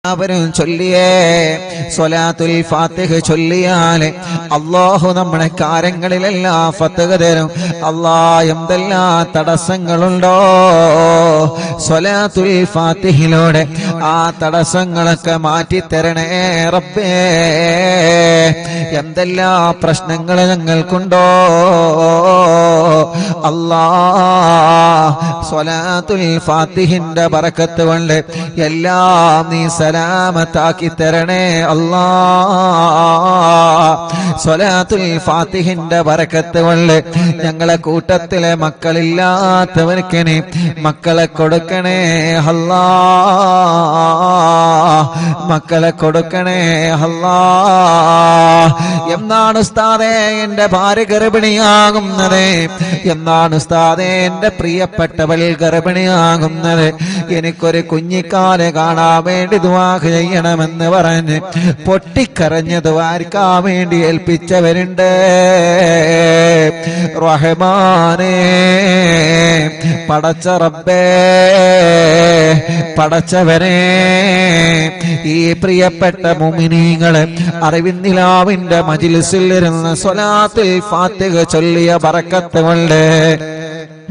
അവരും ചൊല്ലിയേ സ്വലാത്തുൽ ഫാത്തിഹ ചൊല്ലിയാൽ അല്ലാഹു നമ്മുടെ കാര്യങ്ങളിലെല്ലാം ഫത്ഹ് തരും. എന്തെല്ലാം തടസ്സങ്ങളുണ്ടോ സ്വലാത്തുൽ ഫാത്തിഹിലൂടെ ആ തടസ്സങ്ങളൊക്കെ മാറ്റിത്തരണേ റബ്ബേ. എന്തെല്ലാം പ്രശ്നങ്ങൾ ഞങ്ങൾക്കുണ്ടോ സ്വലാത്തുൽ ഫാത്തിഹിന്റെ ബറക്കത്ത് കൊണ്ട് എല്ലാം നീ സലാമത്താക്കി തരണേ സ്വലാത്തുൽ ഫാത്തിഹിന്റെ ബറക്കത്ത് കൊണ്ട് ഞങ്ങളെ കൂട്ടത്തിലെ മക്കളില്ലാത്തവർക്ക് നീ മക്കളെ കൊടുക്കണേ മക്കളെ കൊടുക്കണേ എന്നാണ് ഉസ്താദേ എന്റെ ഭാര്യ ഗർഭിണിയാകുന്നത്? എന്നാണ് ഉസ്താദേ എന്റെ പ്രിയപ്പെട്ടവൾ ഗർഭിണിയാകുന്നത്? എനിക്കൊരു കുഞ്ഞിക്കാല് കാണാൻ വേണ്ടി ദുആ ചെയ്യണമെന്ന് പറഞ്ഞ് പൊട്ടിക്കരഞ്ഞ് ദുആർക്കാൻ വേണ്ടി ഏൽപ്പിച്ചവരുണ്ട്. റഹ്മാനേ, പടച്ച റബ്ബേ, പടച്ചവനെ, ഈ പ്രിയപ്പെട്ട മുഅ്മിനീങ്ങളെ അറിവിന്നിലാവിന്റെ മജ്ലിസിൽ ഇരുന്ന് സ്വലാത്തുൽ ഫാത്തിഹ ചൊല്ലിയ ബറക്കത്ത് കൊണ്ട്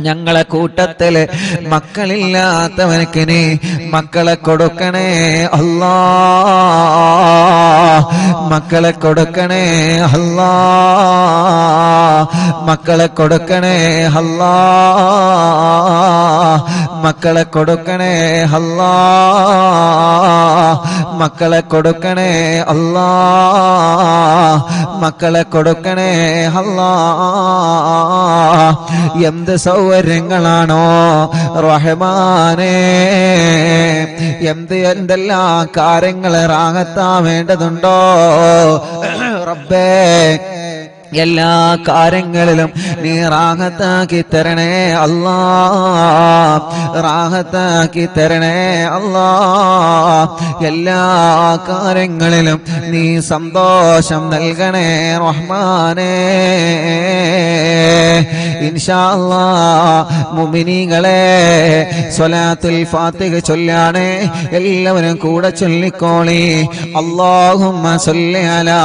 ഞങ്ങളെ കൂട്ടത്തില് മക്കളില്ലാത്തവനക്ക് നീ മക്കളെ കൊടുക്കണേ മക്കളെ കൊടുക്കണേ മക്കളെ കൊടുക്കണേ മക്കളെ കൊടുക്കണേ മക്കളെ കൊടുക്കണേ മക്കളെ കൊടുക്കണേ എന്ത് സൗകര്യങ്ങളാണോ റഹ്മാനേ, എന്തെല്ലാം കാര്യങ്ങൾ റാഹത്താൻ വേണ്ടതുണ്ടോ റബ്ബേ. എല്ലാ കാര്യങ്ങളിലും നീ റാഹത്താക്കി തരണേ റാഹത്താക്കി തരണേ എല്ലാ കാര്യങ്ങളിലും നീ സന്തോഷം നൽകണേ റഹ്മാനേ. ഇൻഷാ അല്ലാഹ് മുഅ്മിനീങ്ങളെ സ്വലാത്തുൽ ഫാത്തിഹ ചൊല്ലാണ് എല്ലാവരും കൂടെ ചൊല്ലിക്കോളി. അല്ലാഹുമ്മ സ്വല്ലി അലാ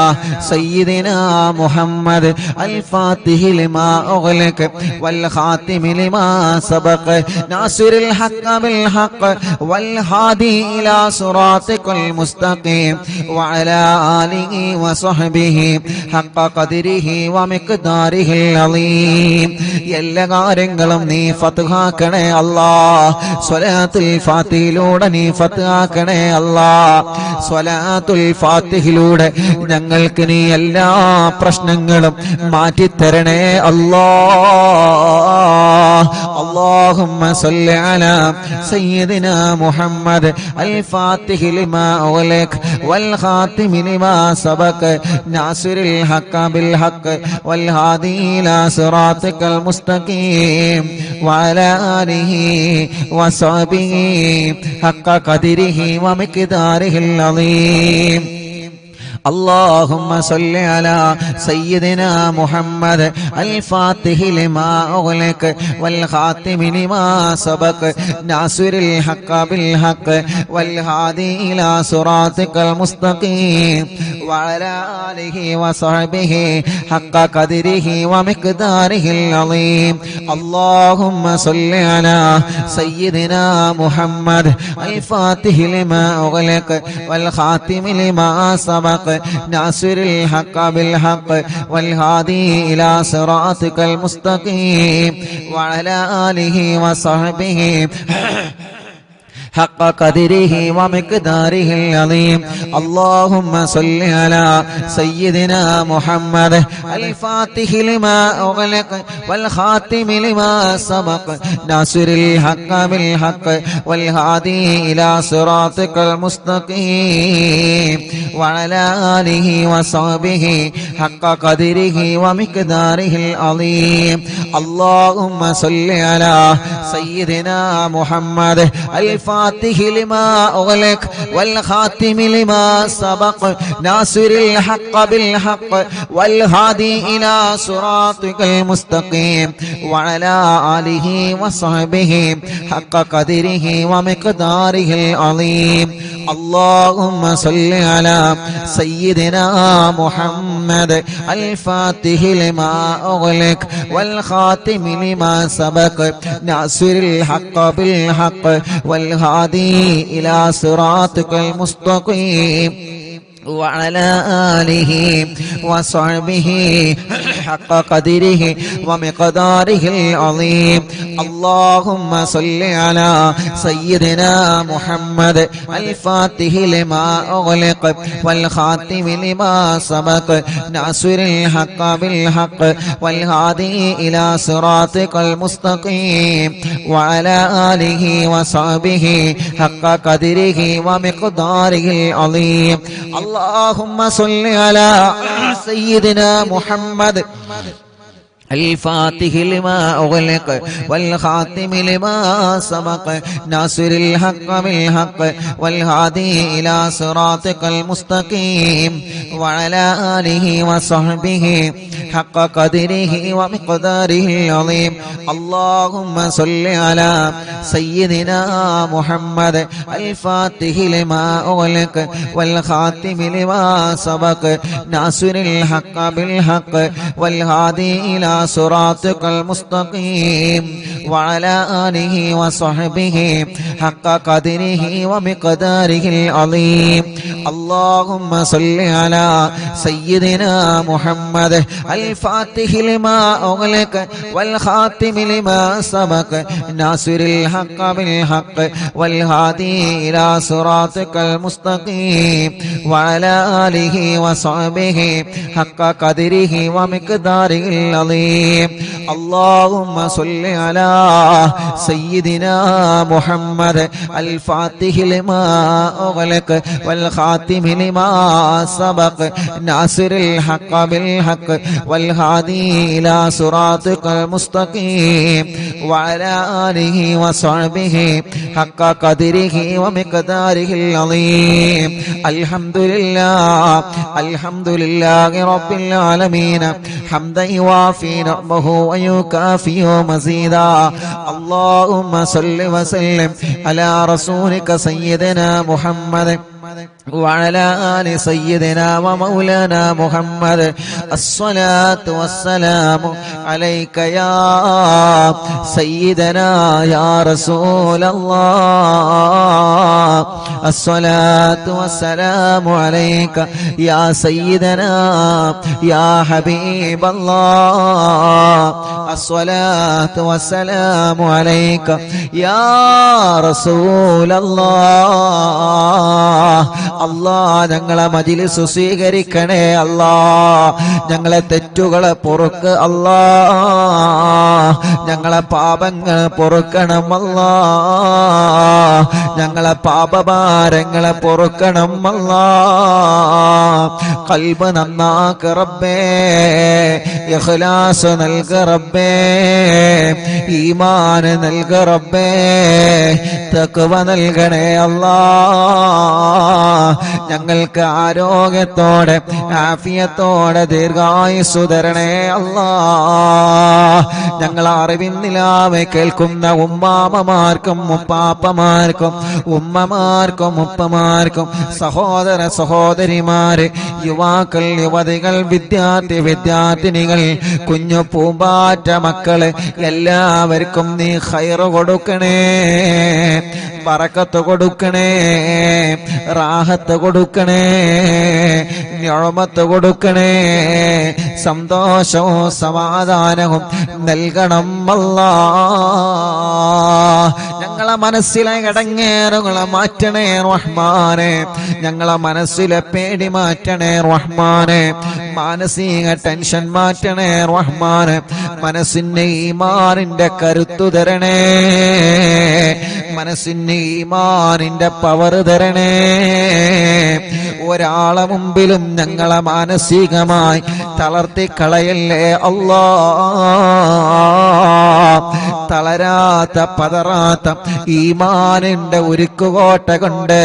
സയ്യിദിനാ മുഹമ്മദ് الفاتح لما أغلق والخاتم لما سبق ناصر الحق بالحق والهادي إلى صراطك المستقيم وعلى آله وصحبه حق قدره ومقداره العظيم. എല്ലാ കാര്യങ്ങളും നീ ഫത്ഹാക്കണേ സ്വലാത്തുൽ ഫാത്തിഹിലൂടെ നീ ഫത്ഹാക്കണേ സ്വലാത്തുൽ ഫാത്തിഹിലൂടെ ഞങ്ങൾക്ക് നീ എല്ലാ പ്രശ്നങ്ങളും മാറ്റിത്തരണേ اللهم صل على سيدنا محمد الفاتح لما أغلق والخاتم لما سبق ناصر الحق بالحق والهادي إلى صراطك المستقيم وعلى آله وصحبه حق قدره ومقداره العظيم. اللهم صل على سيدنا محمد الفاتح لما أغلق والخاتم لما سبق ناصر الحق بالحق والهادي إلى صراطك المستقيم وعلى آله وصحبه حق قدره ومقداره العظيم. اللهم صل على سيدنا محمد الفاتح لما أغلق والخاتم لما سبق ناصر الحق بالحق والهادي إلى صراطك المستقيم وعلى آله وصحبه حق قدره ومقداره العظيم. اللهم صل على سيدنا محمد الفاتح لما أغلق والخاتم لما سبق ناصر الحق بالحق والهادي إلى صراطك المستقيم وعلى آله وصحبه حق قدره ومقداره العظيم. اللهم صل على سيدنا محمد الفاتح لما أغلق والخاتم لما سبق ناصر الحق بالحق والهادي إلى صراطك المستقيم وعلى آله وصحبه حق قدره ومقداره العظيم. اللهم صل على سيدنا محمد الفاتح لما أغلق والخاتم لما سبق ناصر الحق بالحق والهادي إلى صراطك المستقيم وعلى آله وصحبه حق قدره ومقداره العظيم اللهم صل على سيدنا محمد الفاتح لما أغلق والخاتم لما سبق ناصر الحق بالحق والهادي إلى صراطك المستقيم وعلى آله وصحبه حق قدره ومقداره العظيم اللهم صل على سيدنا محمد الفاتح لما أغلق والخاتم لما سبق ناصر الحق بالحق والهادي إلى صراطك المستقيم وعلى آله وصحبه حق قدره ومقداره العظيم اللهم صل على سيدنا محمد الفاتح لما أغلق والخاتم لما سبق ناصر الحق بالحق والهادي إلى صراطك المستقيم وعلى آله وصحبه حق قدره ومقداره العظيم اللهم صل على سيدنا محمد الفاتح لما أغلق والخاتم لما سبق ناصر الحق بالحق والهادي إلى صراطك المستقيم وعلى آله وصحبه حق قدره ومقداره العظيم اللهم صل على سيدنا محمد الفاتح لما أغلق والخاتم لما سبق ناصر الحق بالحق والهادي إلى صراطك المستقيم وعلى آله وصحبه حق قدره ومقداره العظيم الحمد لله رب العالمين حمدا يوافي نعمه ويكافئ مزيدا اللهم صل وسلم على رسولك سيدنا محمد وعلى آل سيدنا ومولانا محمد الصلاة والسلام عليك يا سيدنا يا رسول الله الصلاة والسلام عليك يا سيدنا يا حبيب الله الصلاة والسلام عليك يا رسول الله അല്ലാഹ് ഞങ്ങളെ മജ്‌ലിസ് സ്വീകരിക്കണേ അല്ലാഹ് ഞങ്ങളെ തെറ്റുകളെ പൊറുക്ക് അല്ലാഹ് ഞങ്ങളെ പാപങ്ങൾ പൊറുക്കണം അല്ലാഹ് ഞങ്ങളെ പാപഭാരങ്ങളെ പൊറുക്കണം അല്ലാഹ് ഖൽബ് നന്നാക്ക് റബ്ബേ ഇഖ്ലാസ് നൽക റബ്ബേ ഈമാൻ നൽക റബ്ബേ തഖ്വ നൽകണേ അല്ലാഹ് ഞങ്ങൾക്ക് ആരോഗ്യത്തോടെ ആഫിയത്തോടെ ദീർഘായുസ്സു തരണേ അല്ലാഹ് ഞങ്ങൾ അറിവിൻ നിലാവെ കേൾക്കുന്ന ഉമ്മാമമാർക്കും ഉപ്പാപ്പമാർക്കും ഉമ്മമാർക്കും ഉപ്പമാർക്കും സഹോദര സഹോദരിമാര് യുവാക്കൾ യുവതികൾ വിദ്യാർത്ഥിനികൾ കുഞ്ഞു പൂമ്പാറ്റ മക്കള് എല്ലാവർക്കും നീ ഖൈർ കൊടുക്കണേ ബറക്കത്ത് കൊടുക്കണേ റാഹത്ത് കൊടുക്കണേ നിഅമത്ത് കൊടുക്കണേ സന്തോഷവും സമാധാനവും നൽകണം അല്ലാഹ് ഞങ്ങളെ മനസ്സിലെ ഇടങ്ങേറുകളെ മാറ്റണേ റഹ്മാനെ ഞങ്ങളെ മനസ്സിലെ പേടി മാറ്റണേ റഹ്മാനെ മാനസിക ടെൻഷൻ മാറ്റണേ റഹ്മാനെ മനസ്സിന് ഈമാനിന്റെ കരുത്തു തരണേ മനസ്സിന് ഈമാനിന്റെ പവർ തരണേ ഒരാളെ മുമ്പിലും ഞങ്ങളെ മാനസികമായി തളർത്തിക്കളയല്ലേ അല്ലാഹ് തളരാത്ത പതറാത്ത ഈമാനിന്റെ ഉരുക്കുകോട്ട കൊണ്ട്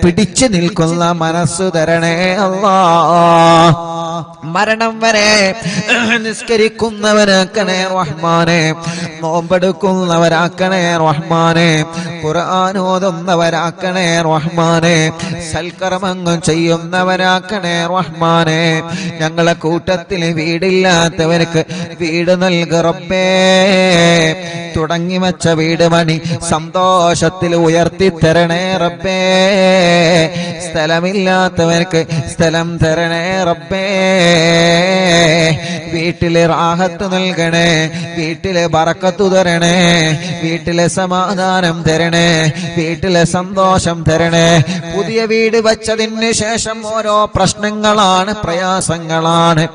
പിടിച്ചു നിൽക്കുന്ന മനസ്സ് തരണേ അല്ലാഹ് മരണം വരെ നിസ്കരിക്കുന്നവരാക്കണേ റഹ്മാനെ, നോമ്പെടുക്കുന്നവരാക്കണേ റഹ്മാനെ, ഖുർആൻ ഓതുന്നവരാക്കണേ റഹ്മാനെ, സൽക്കർമ്മങ്ങൾ ചെയ്യുന്നവരാക്കണേ റഹ്മാനെ. ഞങ്ങളെ കൂട്ടത്തിൽ വീടില്ലാത്തവർക്ക് വീട് നൽക റബ്ബേ. തുടങ്ങി വച്ച വീട് പണി സന്തോഷത്തിൽ ഉയർത്തി തരണേ റബ്ബേ. സ്ഥലമില്ലാത്തവർക്ക് സ്ഥലം തരണേ റബ്ബേ. വീട്ടിലെ റാഹത്ത് നൽകണേ, വീട്ടിലെ ബറക്കത്ത് തരണേ, വീട്ടിലെ സമാധാനം തരണേ, വീട്ടിലെ സന്തോഷം തരണേ. പുതിയ വീട് വച്ചതിന് ശേഷം ഓരോ പ്രശ്നങ്ങളാണ്, പ്രയാസങ്ങളാണ്.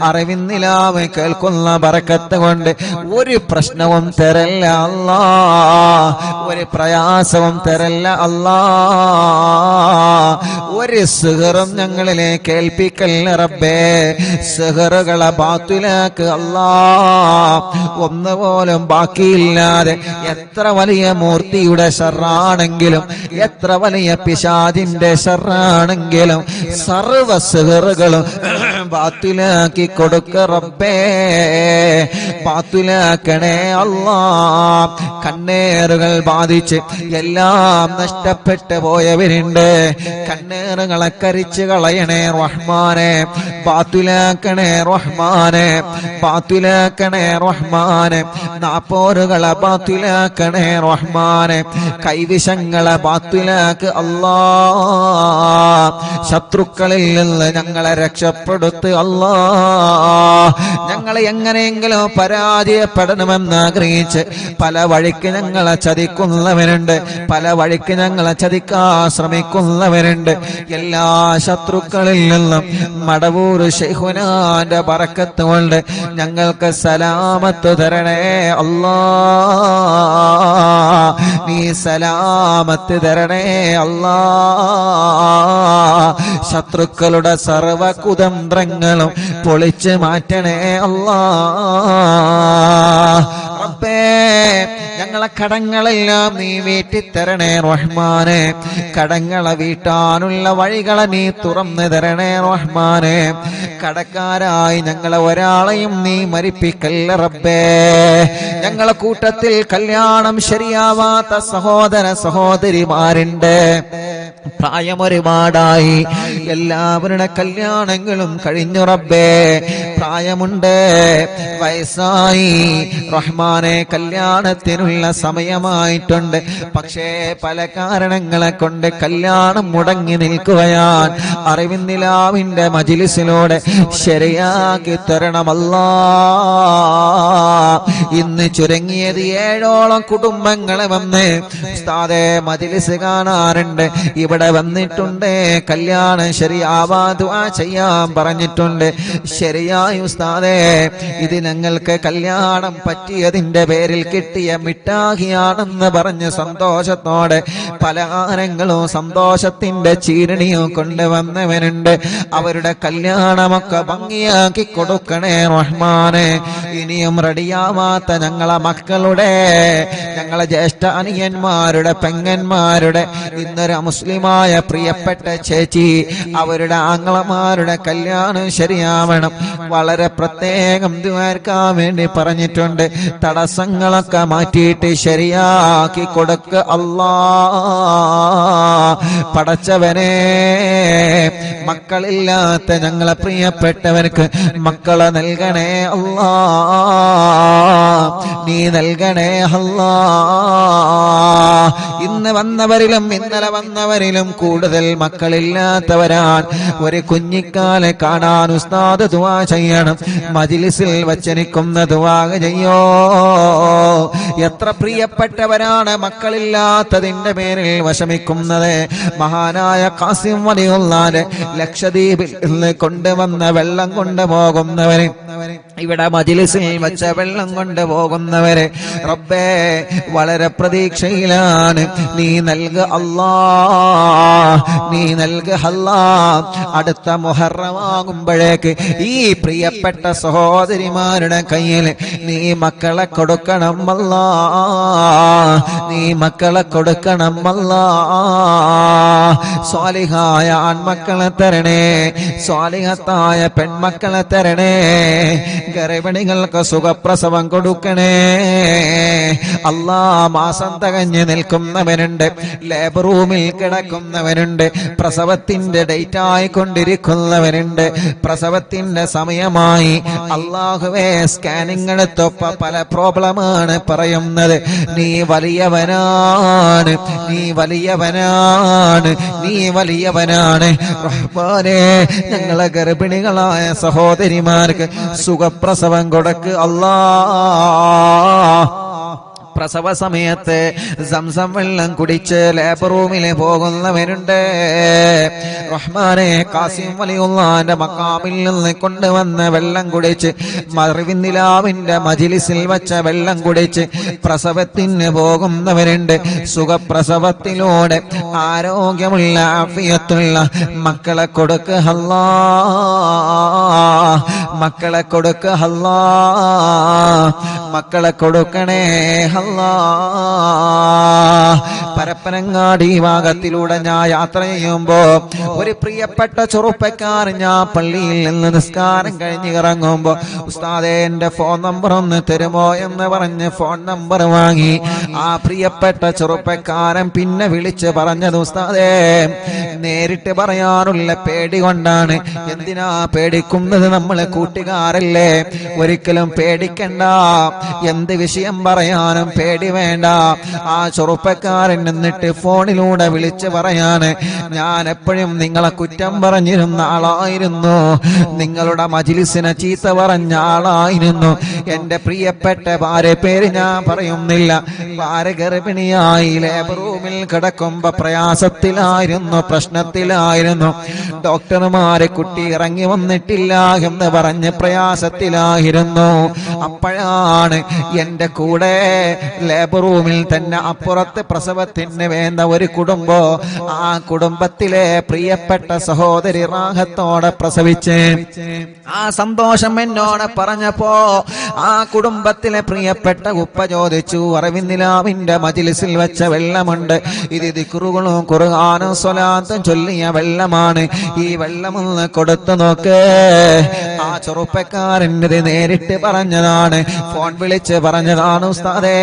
അറിവിന്നിലാവ് കേൾക്കുന്ന ബറക്കത്ത് കൊണ്ട് ഒരു പ്രശ്നവും തരല്ല അല്ലാ, ഒരു പ്രയാസവും തരല്ല അല്ലാ. ഒരു സിഹറും ഞങ്ങളിലേക്ക് ഏൽപ്പിക്കല്ല റബ്ബേ. സിഹറുകളെ ബാത്തിലാക്ക് അല്ലാ. ഒന്നുപോലും ബാക്കിയില്ലാതെ എത്ര വലിയ മൂർത്തിയുടെ ശർറാണെങ്കിലും, എത്ര വലിയ പിശാചിന്റെ ശർറാണെങ്കിലും സർവ സിഹറുകളും ബാത്തിലാക്കി കൊടുക്ക റബ്ബേ. ബാത്തിലാക്കണേ അല്ലാ. കണ്ണേറുകൾ ബാധിച്ച് എല്ലാം നഷ്ടപ്പെട്ടു പോയവരുണ്ട്. കണ്ണേറുകളെ കരിച്ചു കളയണേ റഹ്മാനെ. ബാത്തിലാക്കണേ റഹ്മാനെ, ബാത്തിലാക്കണേ റഹ്മാനെ. നാപ്പോരുകളെ ബാത്തിലാക്കണേ റഹ്മാനെ. കൈവിഷങ്ങളെ ബാത്തിലാക്ക് അല്ലാ. ശത്രുക്കളിൽ നിന്ന് ഞങ്ങളെ രക്ഷപ്പെടുത്ത് അല്ലാ. ഞങ്ങളെ എങ്ങനെയെങ്കിലും പരാജയപ്പെടണമെന്ന് ആഗ്രഹിച്ച് പല വഴിക്ക് ഞങ്ങളെ ചതിക്കുന്നവരുണ്ട്, പല വഴിക്ക് ഞങ്ങളെ ചതിക്കാൻ ശ്രമിക്കുന്നവരുണ്ട്. എല്ലാ ശത്രുക്കളിൽ നിന്നും മടവൂർ ശൈഖുനാന്റെ ബറക്കത്ത് കൊണ്ട് ഞങ്ങൾക്ക് സലാമത്ത് തരണേ അല്ലാ. നീ സലാമത്ത് തരണേ അല്ലാ. ശത്രുക്കളുടെ സർവ കുതന്ത്രങ്ങളും പൊളിച്ച് മാറ്റണേ അല്ലാ. റബ്ബേ, ഞങ്ങളെ കടങ്ങളെല്ലാം നീ വീട്ടിത്തരണേ റഹ്മാനെ. കടങ്ങളെ വീട്ടാനുള്ള വഴികളെ നീ തുറന്നു തരണേ റഹ്മാനെ. കടക്കാരായി ഞങ്ങളെ ഒരാളെയും നീ മരിപ്പിക്കല്ല റബ്ബേ. ഞങ്ങളെ കൂട്ടത്തിൽ കല്യാണം ശരിയാവാത്ത സഹോദര സഹോദരിമാരുണ്ട്. പ്രായം ഒരുപാടായി, എല്ലാവരുടെ കല്യാണങ്ങളും കഴിഞ്ഞു റബ്ബേ. പ്രായമുണ്ട്, വയസ്സായി റഹ്മാനെ, കല്യാണത്തിനുള്ള സമയമായിട്ടുണ്ട്. പക്ഷേ പല കാരണങ്ങളെ കൊണ്ട് കല്യാണം മുടങ്ങി നിൽക്കുകയാൻ അറിവിന്നിലാവിന്റെ മജ്‌ലിസിലൂടെ ശരിയാക്കി തരണമല്ലാ. ഇന്ന് ചുരുങ്ങിയത് 7ഓളം കുടുംബങ്ങളെ വന്ന് ഉസ്താദേ മജ്‌ലിസ് കാണാറുണ്ട്, ഇവിടെ വന്നിട്ടുണ്ട്, കല്യാണം ശരിയാവാ ദുആ ചെയ്യാൻ പറഞ്ഞിട്ടുണ്ട്. ശരിയായി ഉസ്താദേ, ഇത് ഞങ്ങൾക്ക് കല്യാണം പറ്റിയതിന്റെ പേരിൽ കിട്ടിയ മിഠായിയാണെന്ന് പറഞ്ഞ് സന്തോഷത്തോടെ പലഹാരങ്ങളും സന്തോഷത്തിന്റെ ചീരണിയും കൊണ്ടുവന്നവനുണ്ട്. അവരുടെ കല്യാണമൊക്കെ ഭംഗിയാക്കി കൊടുക്കണേ റഹ്മാനെ. ഇനിയും റെഡിയാവാത്ത ഞങ്ങളെ മക്കളുടെ, ഞങ്ങളെ ജ്യേഷ്ഠ അനിയന്മാരുടെ, പെങ്ങന്മാരുടെ, ഇന്നൊരു മുസ്ലിമായ പ്രിയപ്പെട്ട ചേച്ചി, അവരുടെ ആങ്ങളമാരുടെ കല്യാണം ശരിയാവണം. വളരെ പ്രത്യേകം ദുആർക്കാൻ വേണ്ടി പറഞ്ഞിട്ടുണ്ട്. തടസ്സങ്ങളൊക്കെ മാറ്റിയിട്ട് ശരിയാക്കി കൊടുക്ക അല്ലാ. പടച്ചവനെ, മക്കളില്ലാത്ത ഞങ്ങളെ പ്രിയപ്പെട്ടവർക്ക് മക്കളെ നൽകണേ അല്ലാ. നീ നൽകണേ അല്ലാ. ഇന്ന് വന്നവരിലും ഇന്നലെ വന്നവരിലും കൂടുതൽ മക്കളില്ലാത്തവരാണ്. ഒരു കുഞ്ഞിക്കാലെ കാണാൻ ഉസ്താദ് ദുആ ചെയ്യണം. മജ്‌ലിസിൽ വച്ചനിക്കുന്ന ദുആ ചെയ്യോ. എത്ര പ്രിയപ്പെട്ടവരാണ് മക്കളില്ലാത്തതിന്റെ പേരിൽ വിഷമിക്കുന്നത്. മഹാനായ ഖാസിം വലിയുള്ളാന്റെ ലക്ഷദ്വീപിൽ നിന്ന് കൊണ്ടുവന്ന വെള്ളം കൊണ്ടുപോകുന്നവര്, ഇവിടെ മജ്‌ലിസിൽ വെച്ച വെള്ളം കൊണ്ടുപോകുന്നവര് റബ്ബേ വളരെ പ്രതീക്ഷയിലാണ്. നീ നൽക അല്ലാ, നീ നൽക അല്ലാ. അടുത്ത മുഹറമാകുമ്പോഴേക്ക് ഈ പ്രിയപ്പെട്ട സഹോദരിമാരുടെ കയ്യിൽ നീ മക്കളെ കൊടുക്കണം അല്ലാ. നീ മക്കളെ കൊടുക്കണം അല്ലാ. സ്വാലിഹായ ആൺമക്കളെ തരണേ, സ്വാലിഹത്തായ പെൺമക്കളെ തരണേ. ഗർഭിണികൾക്ക് സുഖപ്രസവം കൊടുക്കണേ അല്ലാ. മാസം തികഞ്ഞ് നിൽക്കുന്നവനുണ്ട്, ലേബർ റൂമിൽ കിടക്കുന്നവനുണ്ട്, പ്രസവത്തിന്റെ ഡേറ്റ് ആയിക്കൊണ്ടിരിക്കുന്നവനുണ്ട്, പ്രസവത്തിന്റെ സമയമായി. അല്ലാഹുവേ, സ്കാനിങ് എടുത്തപ്പോ പല പ്രോബ്ലമാണ് പറയുന്നത്. നീ വലിയവനാണ്, നീ വലിയവനാണ്, നീ വലിയവനാണ് റഹ്മാനേ. ഞങ്ങളെ ഗർഭിണികളായ സഹോദരിമാർക്ക് സുഖപ്രസവം കൊടുക്ക് അല്ലാ. പ്രസവ സമയത്ത് സംസം വെള്ളം കുടിച്ച് ലേബർ റൂമിൽ പോകുന്നവരുണ്ട് റഹ്മാനെ. കാസിം വലിയുള്ളാന്റെ മക്കാമിൽ നിന്ന് കൊണ്ടുവന്ന വെള്ളം കുടിച്ച്, മറിവിന്ദിലാവിന്റെ മജിലിസിൽ വച്ച വെള്ളം കുടിച്ച് പ്രസവത്തിന് പോകുന്നവരുണ്ട്. സുഖപ്രസവത്തിലൂടെ ആരോഗ്യമുള്ള ആഫിയത്തുള്ള മക്കളെ കൊടുക്ക് അല്ലാ, മക്കളെ കൊടുക്ക് അല്ലാ, മക്കളെ കൊടുക്കണേ അല്ലാ. പരപ്പനങ്ങാടി ഭാഗത്തിലൂടെ ഞാൻ യാത്ര ചെയ്യുമ്പോ ഒരു പ്രിയപ്പെട്ട ചെറുപ്പക്കാരൻ, ഞാൻ പള്ളിയിൽ നിന്ന് നിസ്കാരം കഴിഞ്ഞ് ഇറങ്ങുമ്പോ, ഉസ്താദേ എന്റെ ഫോൺ നമ്പർ ഒന്ന് തരുമോ എന്ന് പറഞ്ഞ് ഫോൺ നമ്പർ വാങ്ങി. ആ പ്രിയപ്പെട്ട ചെറുപ്പക്കാരൻ പിന്നെ വിളിച്ച് പറഞ്ഞത്, ഉസ്താദേ നേരിട്ട് പറയാനുള്ള പേടി കൊണ്ടാണ്. എന്തിനാ പേടിക്കുന്നത്? നമ്മളെ കൂട്ടുകാരല്ലേ, ഒരിക്കലും പേടിക്കണ്ട. എന്ത് വിഷയം പറയാനും പേടി വേണ്ട. ആ ചെറുപ്പക്കാരൻ എന്നിട്ട് ഫോണിലൂടെ വിളിച്ച് പറയാണ്, ഞാൻ എപ്പോഴും നിങ്ങളെ കുറ്റം പറഞ്ഞിരുന്ന ആളായിരുന്നു, നിങ്ങളുടെ മജ്ലിസിനെ ചീത്ത പറഞ്ഞ ആളായിരുന്നു. എന്റെ പ്രിയപ്പെട്ട ഭാര്യ, പേര് ഞാൻ പറയുന്നില്ല, ഭാര്യ ഗർഭിണിയായി ലേബർ റൂമിൽ കിടക്കുമ്പോ പ്രയാസത്തിലായിരുന്നു, പ്രശ്നത്തിലായിരുന്നു. ഡോക്ടർമാരെ കുട്ടി ഇറങ്ങി വന്നിട്ടില്ല എന്ന് പറഞ്ഞ് പ്രയാസത്തിലായിരുന്നു. അപ്പോഴാണ് എന്റെ കൂടെ ലേബർ റൂമിൽ തന്നെ അപ്പുറത്ത് പ്രസവത്തിന് വേണ്ട ഒരു കുടുംബം, ആ കുടുംബത്തിലെ പ്രിയപ്പെട്ട സഹോദരി റാഹത്തോടെ പ്രസവിച്ച് ആ സന്തോഷം എന്നോട് പറഞ്ഞപ്പോ ആ കുടുംബത്തിലെ പ്രിയപ്പെട്ട ഉപ്പ ചോദിച്ചു, അറിവിന്ദിലാവിന്റെ മജ്ലിസിൽ വെച്ച വെള്ളമുണ്ട്, ഇത് ദിക്റുകളും ഖുർആനും സ്വലാത്തും ചൊല്ലിയ വെള്ളമാണ്, ഈ വെള്ളമൊന്ന് കൊടുത്തു നോക്ക്. ആ ചെറുപ്പക്കാരൻ്റെ നേരിട്ട് പറഞ്ഞതാണ്, ഫോൺ വിളിച്ച് പറഞ്ഞതാണ് ഉസ്താദേ.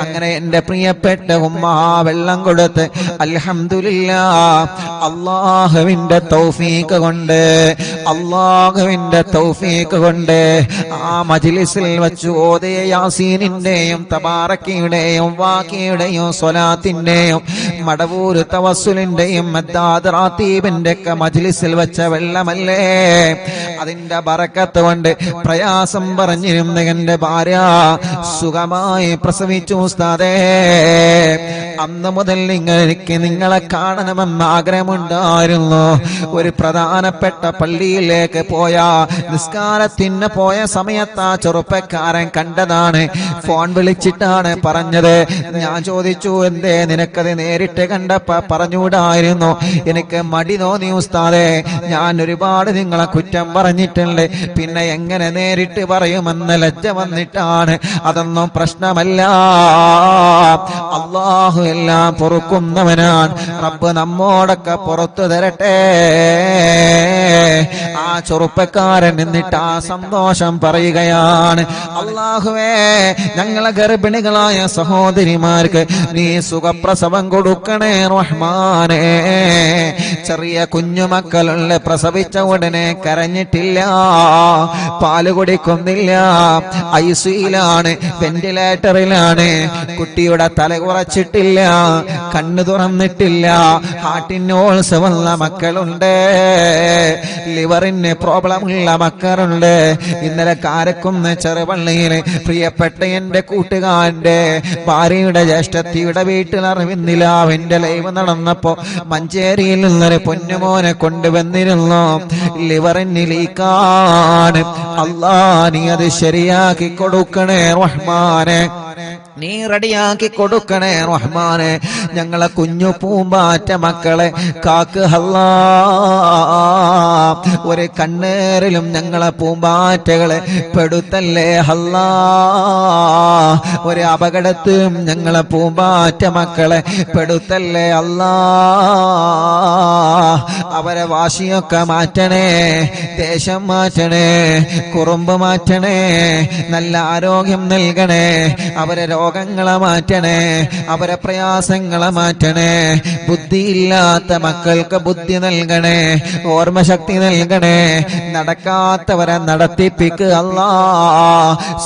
അങ്ങനെ എന്റെ പ്രിയപ്പെട്ട ഉമ്മ വെള്ളം കൊടുത്ത് അൽഹംദുലില്ലാഹ്, അല്ലാഹുവിന്റെ തൗഫീഖ് കൊണ്ട്, അല്ലാഹുവിന്റെ തൗഫീഖ് കൊണ്ട് ആ മജ്ലിസിൽ വെച്ച് ഓതിയ യാസീനിന്റെയും തബാറക്കയുടെയും വാക്കിയുടെയും സ്വലാത്തിന്റെയും മടവൂര് തവസ്സുലിന്റെയും മദ്ദാദ് റാത്തീബിന്റെ ഒക്കെ മജ്ലിസിൽ വെച്ച വെള്ളമല്ലേ, അതിന്റെ ബറക്കത്ത് കൊണ്ട് പ്രയാസം പറഞ്ഞിരുന്ന എന്റെ ഭാര്യ സുഖമായി പ്രസവിച്ചു ഉസ്താദേ. അന്ന് മുതൽ എനിക്ക് നിങ്ങളെ കാണണമെന്ന് ആഗ്രഹമുണ്ടായിരുന്നു. ഒരു പ്രധാനപ്പെട്ട പള്ളിയിലേക്ക് പോയ നിസ്കാരത്തിന് പോയ സമയത്ത് ആ ചെറുപ്പക്കാരൻ കണ്ടതാണ്, ഫോൺ വിളിച്ചിട്ടാണ് പറഞ്ഞത്. ഞാൻ ചോദിച്ചു, എന്തേ നിനക്കത് നേരിട്ട് കണ്ടപ്പോ പറഞ്ഞുകൂടായിരുന്നു? എനിക്ക് മടി തോന്നി ഉസ്താദേ, ഞാൻ ഒരുപാട് നിങ്ങളെ കുറ്റം പറഞ്ഞിട്ടുണ്ട്, പിന്നെ എങ്ങനെ നേരിട്ട് പറയുമെന്ന് ലജ്ജ വന്നിട്ടാണ്. അതൊന്നും പ്രശ്നമല്ല, അല്ലാഹു എല്ലാം പൊറുക്കുന്നവനാണ്. റബ്ബ് നമ്മോടൊക്കെ പുറത്തു തരട്ടെ. ആ ചെറുപ്പക്കാരൻ എന്നിട്ട് ആ സന്തോഷം പറയുകയാണ്, അല്ലാഹുവേ ഞങ്ങളെ ഗർഭിണികളായ സഹോദരിമാർക്ക് നീ സുഖപ്രസവം കൊടുക്കണേ റഹ്മാനേ. ചെറിയ കുഞ്ഞുമക്കളുള്ള പ്രസവിച്ച ഉടനെ കരഞ്ഞിട്ടില്ല, പാല് കുടിക്കുന്നില്ല, ഐസിയിലാണ്, വെന്റിലേറ്ററിലാണ്, കുട്ടിയുടെ തല കുറച്ചിട്ടില്ല, കണ്ണു തുറന്നിട്ടില്ല, ഹാർട്ടിന് ഓൾസ് വന്ന മക്കളുണ്ട്, ലിവറിന് പ്രോബ്ലം ഉള്ള മക്കളുണ്ട്. ഇന്നലെ കാരക്കുന്ന് ചെറുപള്ളിയിൽ പ്രിയപ്പെട്ട എന്റെ കൂട്ടുകാരന്റെ ഭാര്യയുടെ ജ്യേഷ്ഠത്തിയുടെ വീട്ടിൽ അറിവിന്ദിലാവിന്റെ ലൈവ് നടന്നപ്പോ മഞ്ചേരിയിൽ നിന്നൊരു പൊന്നുമോനെ കൊണ്ടുവന്നിരുന്നു. ലിവറിന് ലീക്കാണ്, അല്ലാ നീ അത് ശരിയാക്കി കൊടുക്കണേ റഹ്മാനെ. നീ റെഡിയാക്കി കൊടുക്കണേ റഹ്മാനെ. ഞങ്ങളെ കുഞ്ഞു പൂമ്പാറ്റ മക്കളെ കാക്ക് അല്ലാ. ഒരു കണ്ണേറിലും ഞങ്ങളെ പൂമ്പാറ്റകളെ പെടുത്തല്ലേ അല്ലാ. ഒരു അപകടത്തിലും ഞങ്ങളെ പൂമ്പാറ്റ മക്കളെ പെടുത്തല്ലേ അല്ലാ. അവരെ വാശിയൊക്കെ മാറ്റണേ, ദേശം മാറ്റണേ, കുറുമ്പ് മാറ്റണേ, നല്ല ആരോഗ്യം നൽകണേ, അവരെ രോഗങ്ങളെ മാറ്റണേ, അവരെ പ്രയാസങ്ങളെ മാറ്റണേ. ബുദ്ധിയില്ലാത്ത മക്കൾക്ക് ബുദ്ധി നൽകണേ, ഓർമ്മശക്തി നൽകണേ. നടക്കാത്തവരെ നടത്തിപ്പിക്കുക അല്ലാ.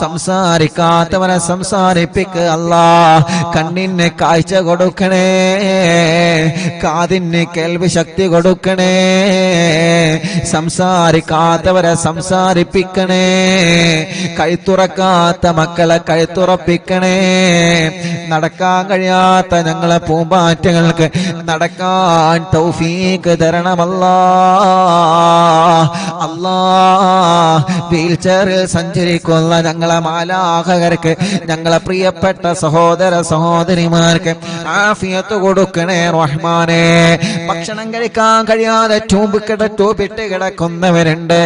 സംസാരിക്കാത്തവരെ സംസാരിപ്പിക്കുക അല്ലാ. കണ്ണിന് കാഴ്ച കൊടുക്കണേ, കാതിന് കേൾവി ശക്തി കൊടുക്കണേ. സംസാരിക്കാത്തവരെ സംസാരിപ്പിക്കണേ. കഴുത്തുറക്കാത്ത മക്കളെ കഴുത്തുറപ്പിക്കണേ. നടക്കാൻ കഴിയാത്ത ഞങ്ങളെ പൂമ്പാറ്റകൾക്ക് നടക്കാൻ തൗഫീഖ് തരണമല്ലാ. അല്ലാ, വീൽ ചെയറിൽ സഞ്ചരിക്കുന്ന ഞങ്ങളെ മാലാഖകർക്ക്, ഞങ്ങളെ പ്രിയപ്പെട്ട സഹോദര സഹോദരിമാർക്ക് ആഫിയത്ത് കൊടുക്കണേ റഹ്മാനെ. ഭക്ഷണം കഴിക്കാൻ കഴിയാതെ ട്യൂബിട്ട് കിടക്കുന്നവരുണ്ട്,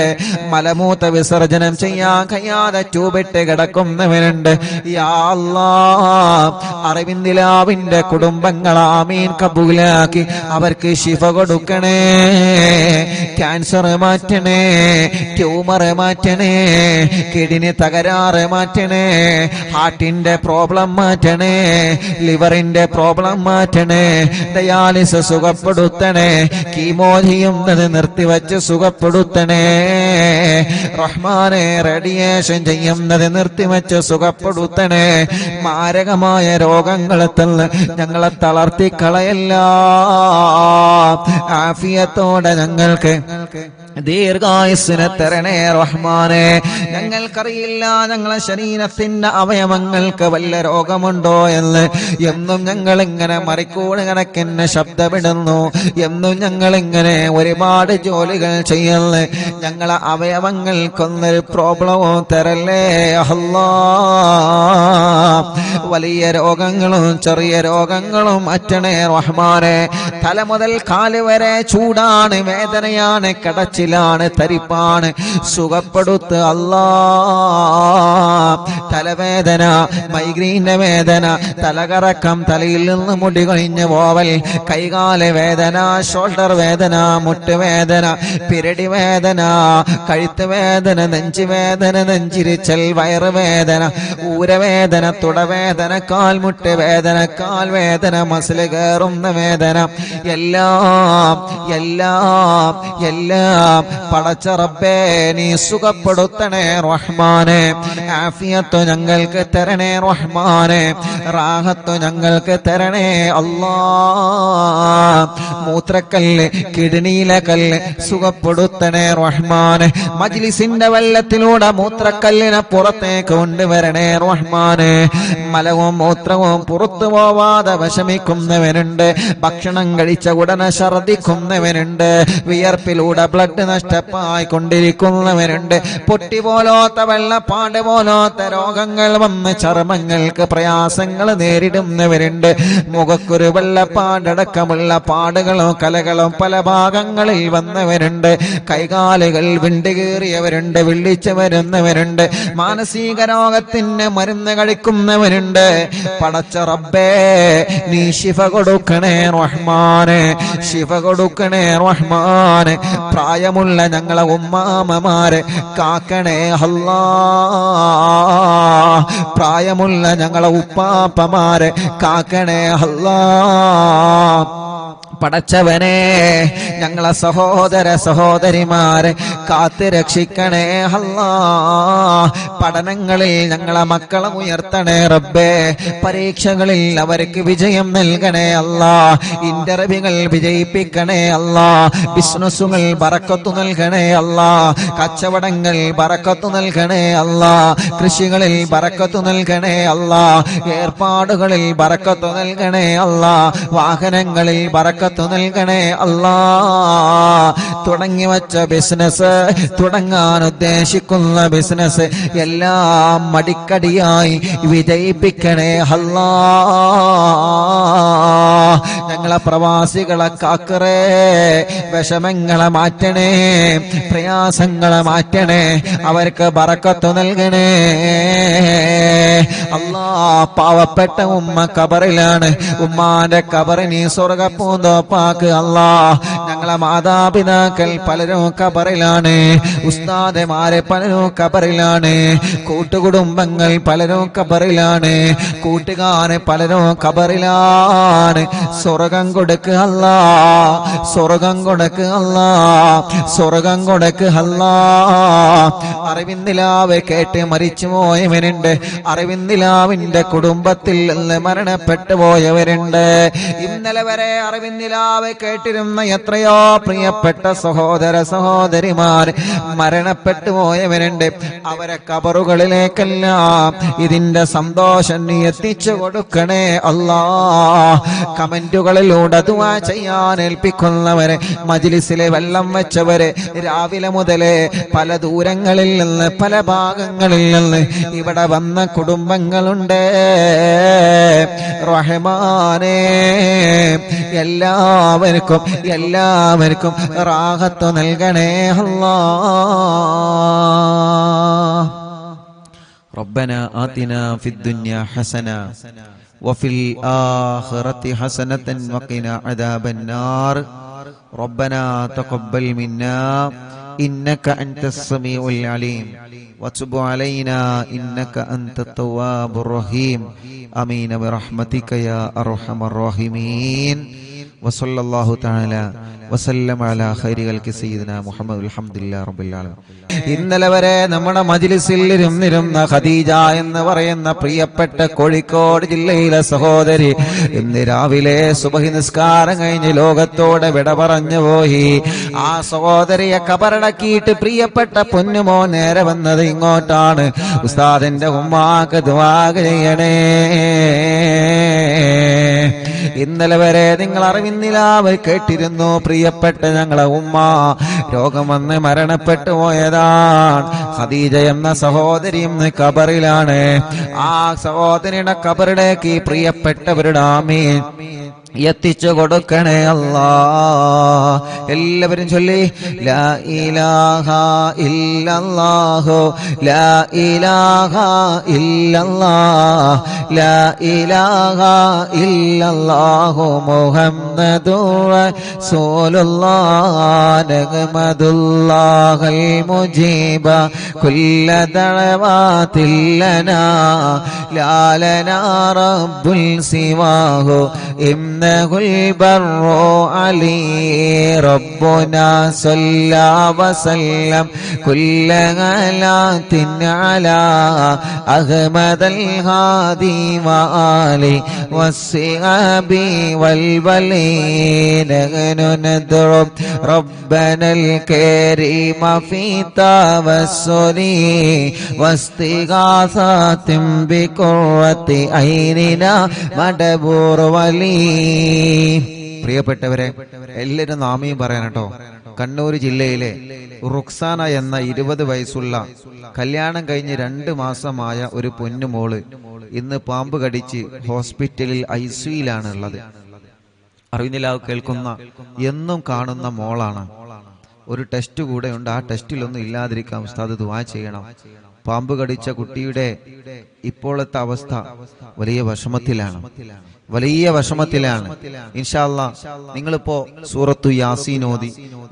മലമൂത്ര വിസർജനം ചെയ്യാൻ കഴിയാതെ ട്യൂബിട്ട് കിടക്കുന്നവരുണ്ട്. യാ അല്ലാഹ്, അറിവിന്ദിലാവിന്റെ കുടുംബങ്ങൾ ആമീൻ കബൂലാക്കി അവർക്ക് ശിഫ കൊടുക്കണേ. ക്യാൻസർ മാറ്റണേ, ട്യൂമർ മാറ്റണേ, കിഡ്നി തകരാറ് മാറ്റണേ, ഹാർട്ടിന്റെ പ്രോബ്ലം മാറ്റണേ, ലിവറിന്റെ പ്രോബ്ലം മാറ്റണേ, ഡയാലിസിസ് സുഖപ്പെടുത്തണേ, കീമോ ചെയ്യുന്നത് നിർത്തിവച്ച് സുഖപ്പെടുത്തണേ റഹ്മാനെ. റേഡിയേഷൻ ചെയ്യുന്നത് നിർത്തിവച്ച് സുഖപ്പെടുത്തണേ. മാരകമായ രോഗങ്ങളെ തന്ന് ഞങ്ങളെ തളർത്തിക്കളയല്ല. ആഫിയത്തോടെ ഞങ്ങൾക്ക് ദീർഘായുസ്സിനെ തരണേ റഹ്മാനെ. ഞങ്ങൾക്കറിയില്ല ഞങ്ങളെ ശരീരത്തിന്റെ അവയവങ്ങൾക്ക് വല്ല രോഗമുണ്ടോ എന്ന്. എന്നും ഞങ്ങൾ ഇങ്ങനെ മറിക്കൂട് കണക്കിന് ശബ്ദമിടുന്നു, എന്നും ഞങ്ങൾ ഇങ്ങനെ ഒരുപാട് ജോലികൾ ചെയ്യുന്നു. ഞങ്ങളെ അവയവങ്ങൾക്കൊന്നൊരു പ്രോബ്ലമോ തരല്ലേ അല്ലാ. വലിയ രോഗങ്ങളും ചെറിയ രോഗങ്ങളും അറ്റണേ റഹ്മാനെ. തല മുതൽ കാല് വരെ ചൂടാണ്, വേദനയാണ്, കടച്ചിലാണ്, തരിപ്പാണ്. സുഖപ്പെടുത്ത് അല്ലാ. തലവേദന, മൈഗ്രീന്റെ വേദന, തലകറക്കം, തലയിൽ നിന്ന് മുടി കൊഴിഞ്ഞ് പോവൽ, കൈകാല് വേദന, ഷോൾഡർ വേദന, മുട്ടുവേദന, പിരടി വേദന, കഴുത്ത് വേദന, നെഞ്ചുവേദന, നെഞ്ചിരിച്ചൽ, വയറുവേദന, ഊരവേദന, തുടവേദന, കാൽമുട്ട് വേദന, കാൽവേദന, മസിൽ കയറുന്ന വേദന, എല്ലാം എല്ലാം എല്ലാം പടച്ച റബ്ബേ നീ സുഖപ്പെടുത്തണേ റഹ്മാനെ. ആഫിയത്ത് ഞങ്ങൾക്ക് തരണേ റഹ്മാനെ. റാഹത്ത് ഞങ്ങൾക്ക് തരണേ അല്ലാ. മൂത്രക്കല്ല്, കിഡ്നിയിലെ കല്ല് സുഖപ്പെടുത്തണേ റഹ്മാനെ. മജ്ലിസിന്റെ വെള്ളത്തിലൂടെ മൂത്രക്കല്ലിനെ പുറത്തേക്ക് കൊണ്ടുവരണേ റഹ്മാനെ. മലവും മൂത്രവും പുറത്തു പോവാതെ വിഷമിക്കുന്നവനുണ്ട്, ഭക്ഷണം കഴിച്ച ഉടനെ ഛർദിക്കുന്നവനുണ്ട്, വിയർപ്പിലൂടെ ബ്ലഡ് നഷ്ടമായി കൊണ്ടിരിക്കുന്നവരുണ്ട്, പൊട്ടി പോലോത്ത വെള്ളപ്പാട് പോലോത്ത രോഗങ്ങൾ വന്ന് ചർമ്മങ്ങൾക്ക് പ്രയാസങ്ങൾ നേരിടുന്നവരുണ്ട്, മുഖക്കൊരു വെള്ളപ്പാടടക്കമുള്ള പാടുകളും കലകളും പല ഭാഗങ്ങളിൽ വന്നവരുണ്ട്, കൈകാലുകൾ വിണ്ടുകീറിയവരുണ്ട്, വിളിച്ചു വരുന്നവരുണ്ട്, മാനസിക രോഗത്തിന് മരുന്ന് കഴിക്കുന്നവരുണ്ട്. പടച്ച റബ്ബേ നീ ശിഫ കൊടുക്കണേ റഹ്മാനെ, ശിഫ കൊടുക്കണേ റഹ്മാനെ. പ്രായമുള്ള ഞങ്ങളെ ഉമ്മാമമാരെ കാക്കണേ അല്ലാ. പ്രായമുള്ള ഞങ്ങളെ ഉപ്പാപ്പമാരെ കാക്കണേ അല്ലാ. പടച്ചവനെ ഞങ്ങളെ സഹോദര സഹോദരിമാരെ കാത്ത് രക്ഷിക്കണേ അല്ലാ. പഠനങ്ങളിൽ ഞങ്ങളെ മക്കളെ ഉയർത്തണേ റബ്ബേ. പരീക്ഷകളിൽ അവർക്ക് വിജയം നൽകണേ അല്ലാ. ഇന്റർവ്യൂകൾ വിജയിപ്പിക്കണേ അല്ലാ. ബിസിനസ്സുകൾ ബറക്കത്ത് നൽകണേ അല്ലാ. കച്ചവടങ്ങൾ ബറക്കത്ത് നൽകണേ അല്ലാ. കൃഷികളിൽ ബറക്കത്ത് നൽകണേ അല്ലാ, ഏർപ്പാടുകളിൽ ബറക്കത്ത് നൽകണേ അല്ലാ, വാഹനങ്ങളിൽ ബറക്കത്ത് നൽകണേ അല്ലാ. തുടങ്ങി വച്ച ബിസിനസ്, തുടങ്ങാൻ ഉദ്ദേശിക്കുന്ന ബിസിനസ് എല്ലാം മടിക്കടിയായി വിജയിപ്പിക്കണേ അല്ലാ. ഞങ്ങളെ പ്രവാസികളെ കാക്കറേ, വിഷമങ്ങളെ മാറ്റണേ, പ്രയാസങ്ങളെ മാറ്റണേ, അവർക്ക് ബറക്കത്ത് നൽകണേ അല്ലാ. പാവപ്പെട്ട ഉമ്മ കബറിലാണ്, ഉമ്മാന്റെ കബറിനി സ്വർഗപ്പൂന്തോപ്പാക്ക് അല്ലാ. ഞങ്ങളെ മാതാപിതാക്കൾ പലരും കബറിലാണ്, ഉസ്താദമാരെ പലരും കബറിലാണ്, കൂട്ടുകുടുംബങ്ങൾ പലരും കബറിലാണ്, കൂട്ടുകാരെ പലരും കബറിലാണ്. സ്വർഗം കൊടുക്ക് അല്ലാ, സ്വർഗം കൊടുക്ക് അല്ലാ, സ്വർഗം കൊടുക്ക് അല്ലാ. അറിവിന്ദിലാവ് കേട്ട് മരിച്ചു പോയവരുണ്ട്, അറിവിന്ദിലാവിന്റെ കുടുംബത്തിൽ നിന്ന് മരണപ്പെട്ടു പോയവരുണ്ട്. ഇന്നലെ വരെ അറിവിന്ദിലാവ് കേട്ടിരുന്ന എത്രയോ പ്രിയപ്പെട്ട സഹോദര സഹോദരിമാർ മരണപ്പെട്ടു പോയവരുണ്ട്. അവരെ കബറുകളിലേക്കെല്ലാം ഇതിന്റെ സന്തോഷം നീ എത്തിച്ചു കൊടുക്കണേ അല്ലാ. കമന്റുകളിലൂടെ ദുആ ചെയ്യാൻ ഏൽപ്പിക്കുന്നവരെ, മജ്ലിസിലെ വെള്ളം വെച്ചവരെ, രാവിലെ മുതലേ പല ദൂരങ്ങളിൽ നിന്ന് പല ഭാഗങ്ങളിൽ നിന്ന് ഇവിടെ വന്ന കുടുംബങ്ങളുണ്ട്. റഹ്മാനേ, എല്ലാവർക്കും എല്ലാവർക്കും റാഹത്ത് നൽകണേ അല്ലാ. ربنا آتنا في الدنيا حسنة وفي الآخرة حسنة وقنا عذاب النار. ربنا تقبل منا إنك أنت السميع العليم وتب علينا إنك أنت التواب الرحيم. آمين برحمتك يا أرحم الراحمين. وصلى الله تعالى وسلم على خير خلق سيدنا محمد الحمد لله رب العالمين. ഇന്നലെ വരെ നമ്മുടെ മജ്ലിസിൽ ഇരുന്നിരുന്ന ഖദീജ എന്ന് പറയുന്ന പ്രിയപ്പെട്ട കോഴിക്കോട് ജില്ലയിലെ സഹോദരി ഇന്ന് രാവിലെ സുബഹി നിസ്കാരം കഴിഞ്ഞ് ലോകത്തോടെ വിട പറഞ്ഞു പോയി. ആ സഹോദരിയെ കബറടക്കിയിട്ട് പ്രിയപ്പെട്ട പൊന്നുമോ നേരെ വന്നത് ഇങ്ങോട്ടാണ്. ഉസ്താദിന്റെ ഉമ്മാക്ക് ദുആ ചെയ്യണേ. ഇന്നലെ വരെ നിങ്ങൾ അറിവിന്നിലാവ് കേട്ടിരുന്നു, പ്രിയപ്പെട്ട ഞങ്ങളെ ഉമ്മ രോഗം വന്ന് മരണപ്പെട്ടു പോയതാണ്. ഖദീജ എന്ന സഹോദരി ഇന്ന് കബറിലാണ്. ആ സഹോദരിയുടെ കബറിലേക്ക് ഈ പ്രിയപ്പെട്ടവരുടെ ആമീൻ എത്തിച്ചു കൊടുക്കണേ അല്ലാ. എല്ലാവരും ചൊല്ലി ലാ ഇലാഹ ഇല്ലല്ലാഹു ലാ ഇലാഹ ഇല്ലല്ലാഹ് ലാ ഇലാഹ ഇല്ലല്ലാഹു മുഹമ്മദുർ റസൂലുള്ളാഹ് നഹ്മദുല്ലാഹൽ മുജീബ കുല്ല ദഅവാതിൽ ലനാ ലാ ലനാ റബ്ബുൽ സിവാഹു إنه البر علي ربنا صلى وسلم كل غلات على أحمد الهادي وآله والصحاب والولين. نحن ندعو ربنا الكريم في توسل واستغاثة بقرة عيننا مدبور ولي. പ്രിയപ്പെട്ടവരെ, എല്ലാവരും നാമയും പറയാൻ കേട്ടോ. കണ്ണൂർ ജില്ലയിലെ റുക്സാന എന്ന 20 വയസ്സുള്ള കല്യാണം കഴിഞ്ഞ് 2 മാസമായ ഒരു പൊന്നുമോള് ഇന്ന് പാമ്പ് കടിച്ച് ഹോസ്പിറ്റലിൽ ICUയിലാണ് ഉള്ളത്. അറിവിനിലാവ് കേൾക്കുന്ന എന്നും കാണുന്ന മോളാണ്. ഒരു ടെസ്റ്റ് കൂടെ ഉണ്ട്. ആ ടെസ്റ്റിലൊന്നും ഇല്ലാതിരിക്കാം. ഉസ്താദ് ദുആ ചെയ്യണം. പാമ്പ് കടിച്ച കുട്ടിയുടെ ഇപ്പോഴത്തെ അവസ്ഥ വലിയ വിഷമത്തിലാണ്, വലിയ വിഷമത്തിലാണ്. ഇൻഷാ അല്ലാഹ് നിങ്ങളിപ്പോ സൂറത്തു യാസീൻ ഓതി,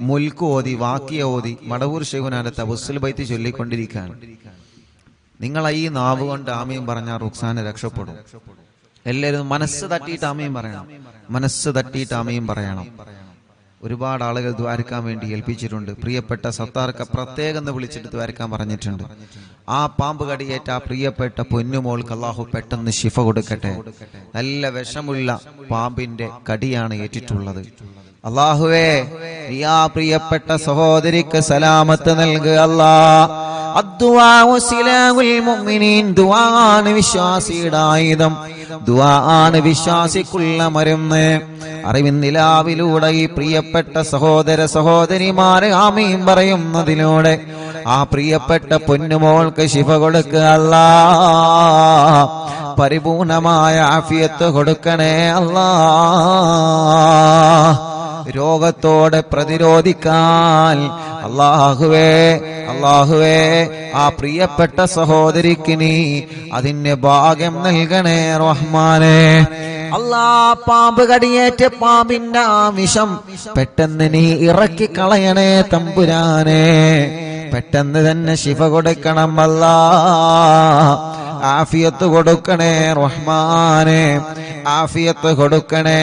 മുൽക്ക് ഓതി, വാക്കിയ ഓതി, മടവൂർ ശൈഖുനാന്റെ തവസ്സുൽ ബൈത്ത് ചൊല്ലിക്കൊണ്ടിരിക്കുകയാണ്. നിങ്ങൾ ഈ നാവ് കൊണ്ട് ആമീൻ പറഞ്ഞാൽ റുക്സാനെ രക്ഷപ്പെടും. എല്ലാവരും മനസ്സ് തട്ടിയിട്ട് ആമീൻ പറയണം, മനസ്സ് തട്ടിയിട്ട് ആമീൻ പറയണം. ഒരുപാട് ആളുകൾ ദ്വാരക്കാൻ വേണ്ടി ഏൽപ്പിച്ചിട്ടുണ്ട്. പ്രിയപ്പെട്ട സത്താർക്ക് പ്രത്യേകം വിളിച്ചിട്ട് ദ്വാരക്കാൻ പറഞ്ഞിട്ടുണ്ട്. ആ പാമ്പ് കടിയേറ്റ ആ പ്രിയപ്പെട്ട പൊന്നുമോൾക്ക് അല്ലാഹു പെട്ടെന്ന് ശിഫ കൊടുക്കട്ടെ. നല്ല വിഷമുള്ള പാമ്പിന്റെ കടിയാണ് ഏറ്റിട്ടുള്ളത്. അല്ലാഹുവേ, നീ ആ പ്രിയപ്പെട്ട സഹോദരിക്ക് സലാമത്ത് നൽകുക അല്ലാ. അദ്ദുആഉ സിലാഹുൽ മുഅ്മിനീൻ. ദുആണ് വിശ്വാസിയുടെ ആയുധം. ദുആണ് വിശ്വാസിക്കുള്ള മരുന്ന്. അറിവിൻ നിലാവിലൂടെ ഈ പ്രിയപ്പെട്ട സഹോദര സഹോദരിമാരെ ആമീൻ പറയുന്നതിലൂടെ ആ പ്രിയപ്പെട്ട പൊന്നുമോൾക്ക് ശിഫ കൊടുക്കുക അല്ലാഹ്. പരിപൂർണമായ ആഫിയത്ത് കൊടുക്കണേ അല്ലാഹ്. രോഗത്തോടെ പ്രതിരോധിക്കാൻ അല്ലാഹുവേ ആ പ്രിയപ്പെട്ട സഹോദരിക്ക് നീ അതിന് ഭാഗ്യം നൽകണേ റഹ്മാനേ. പാമ്പ് കടിയേറ്റ പാമ്പിന്റെ ആ വിഷം പെട്ടെന്ന് നീ ഇറക്കി കളയണേ തമ്പുരാനെ. പെട്ടെന്ന് തന്നെ ശിഫ കൊടുക്കണം അല്ലാഹ്. ആഫിയത്ത് കൊടുക്കണേ റഹ്മാനെ. ആഫിയത്ത് കൊടുക്കണേ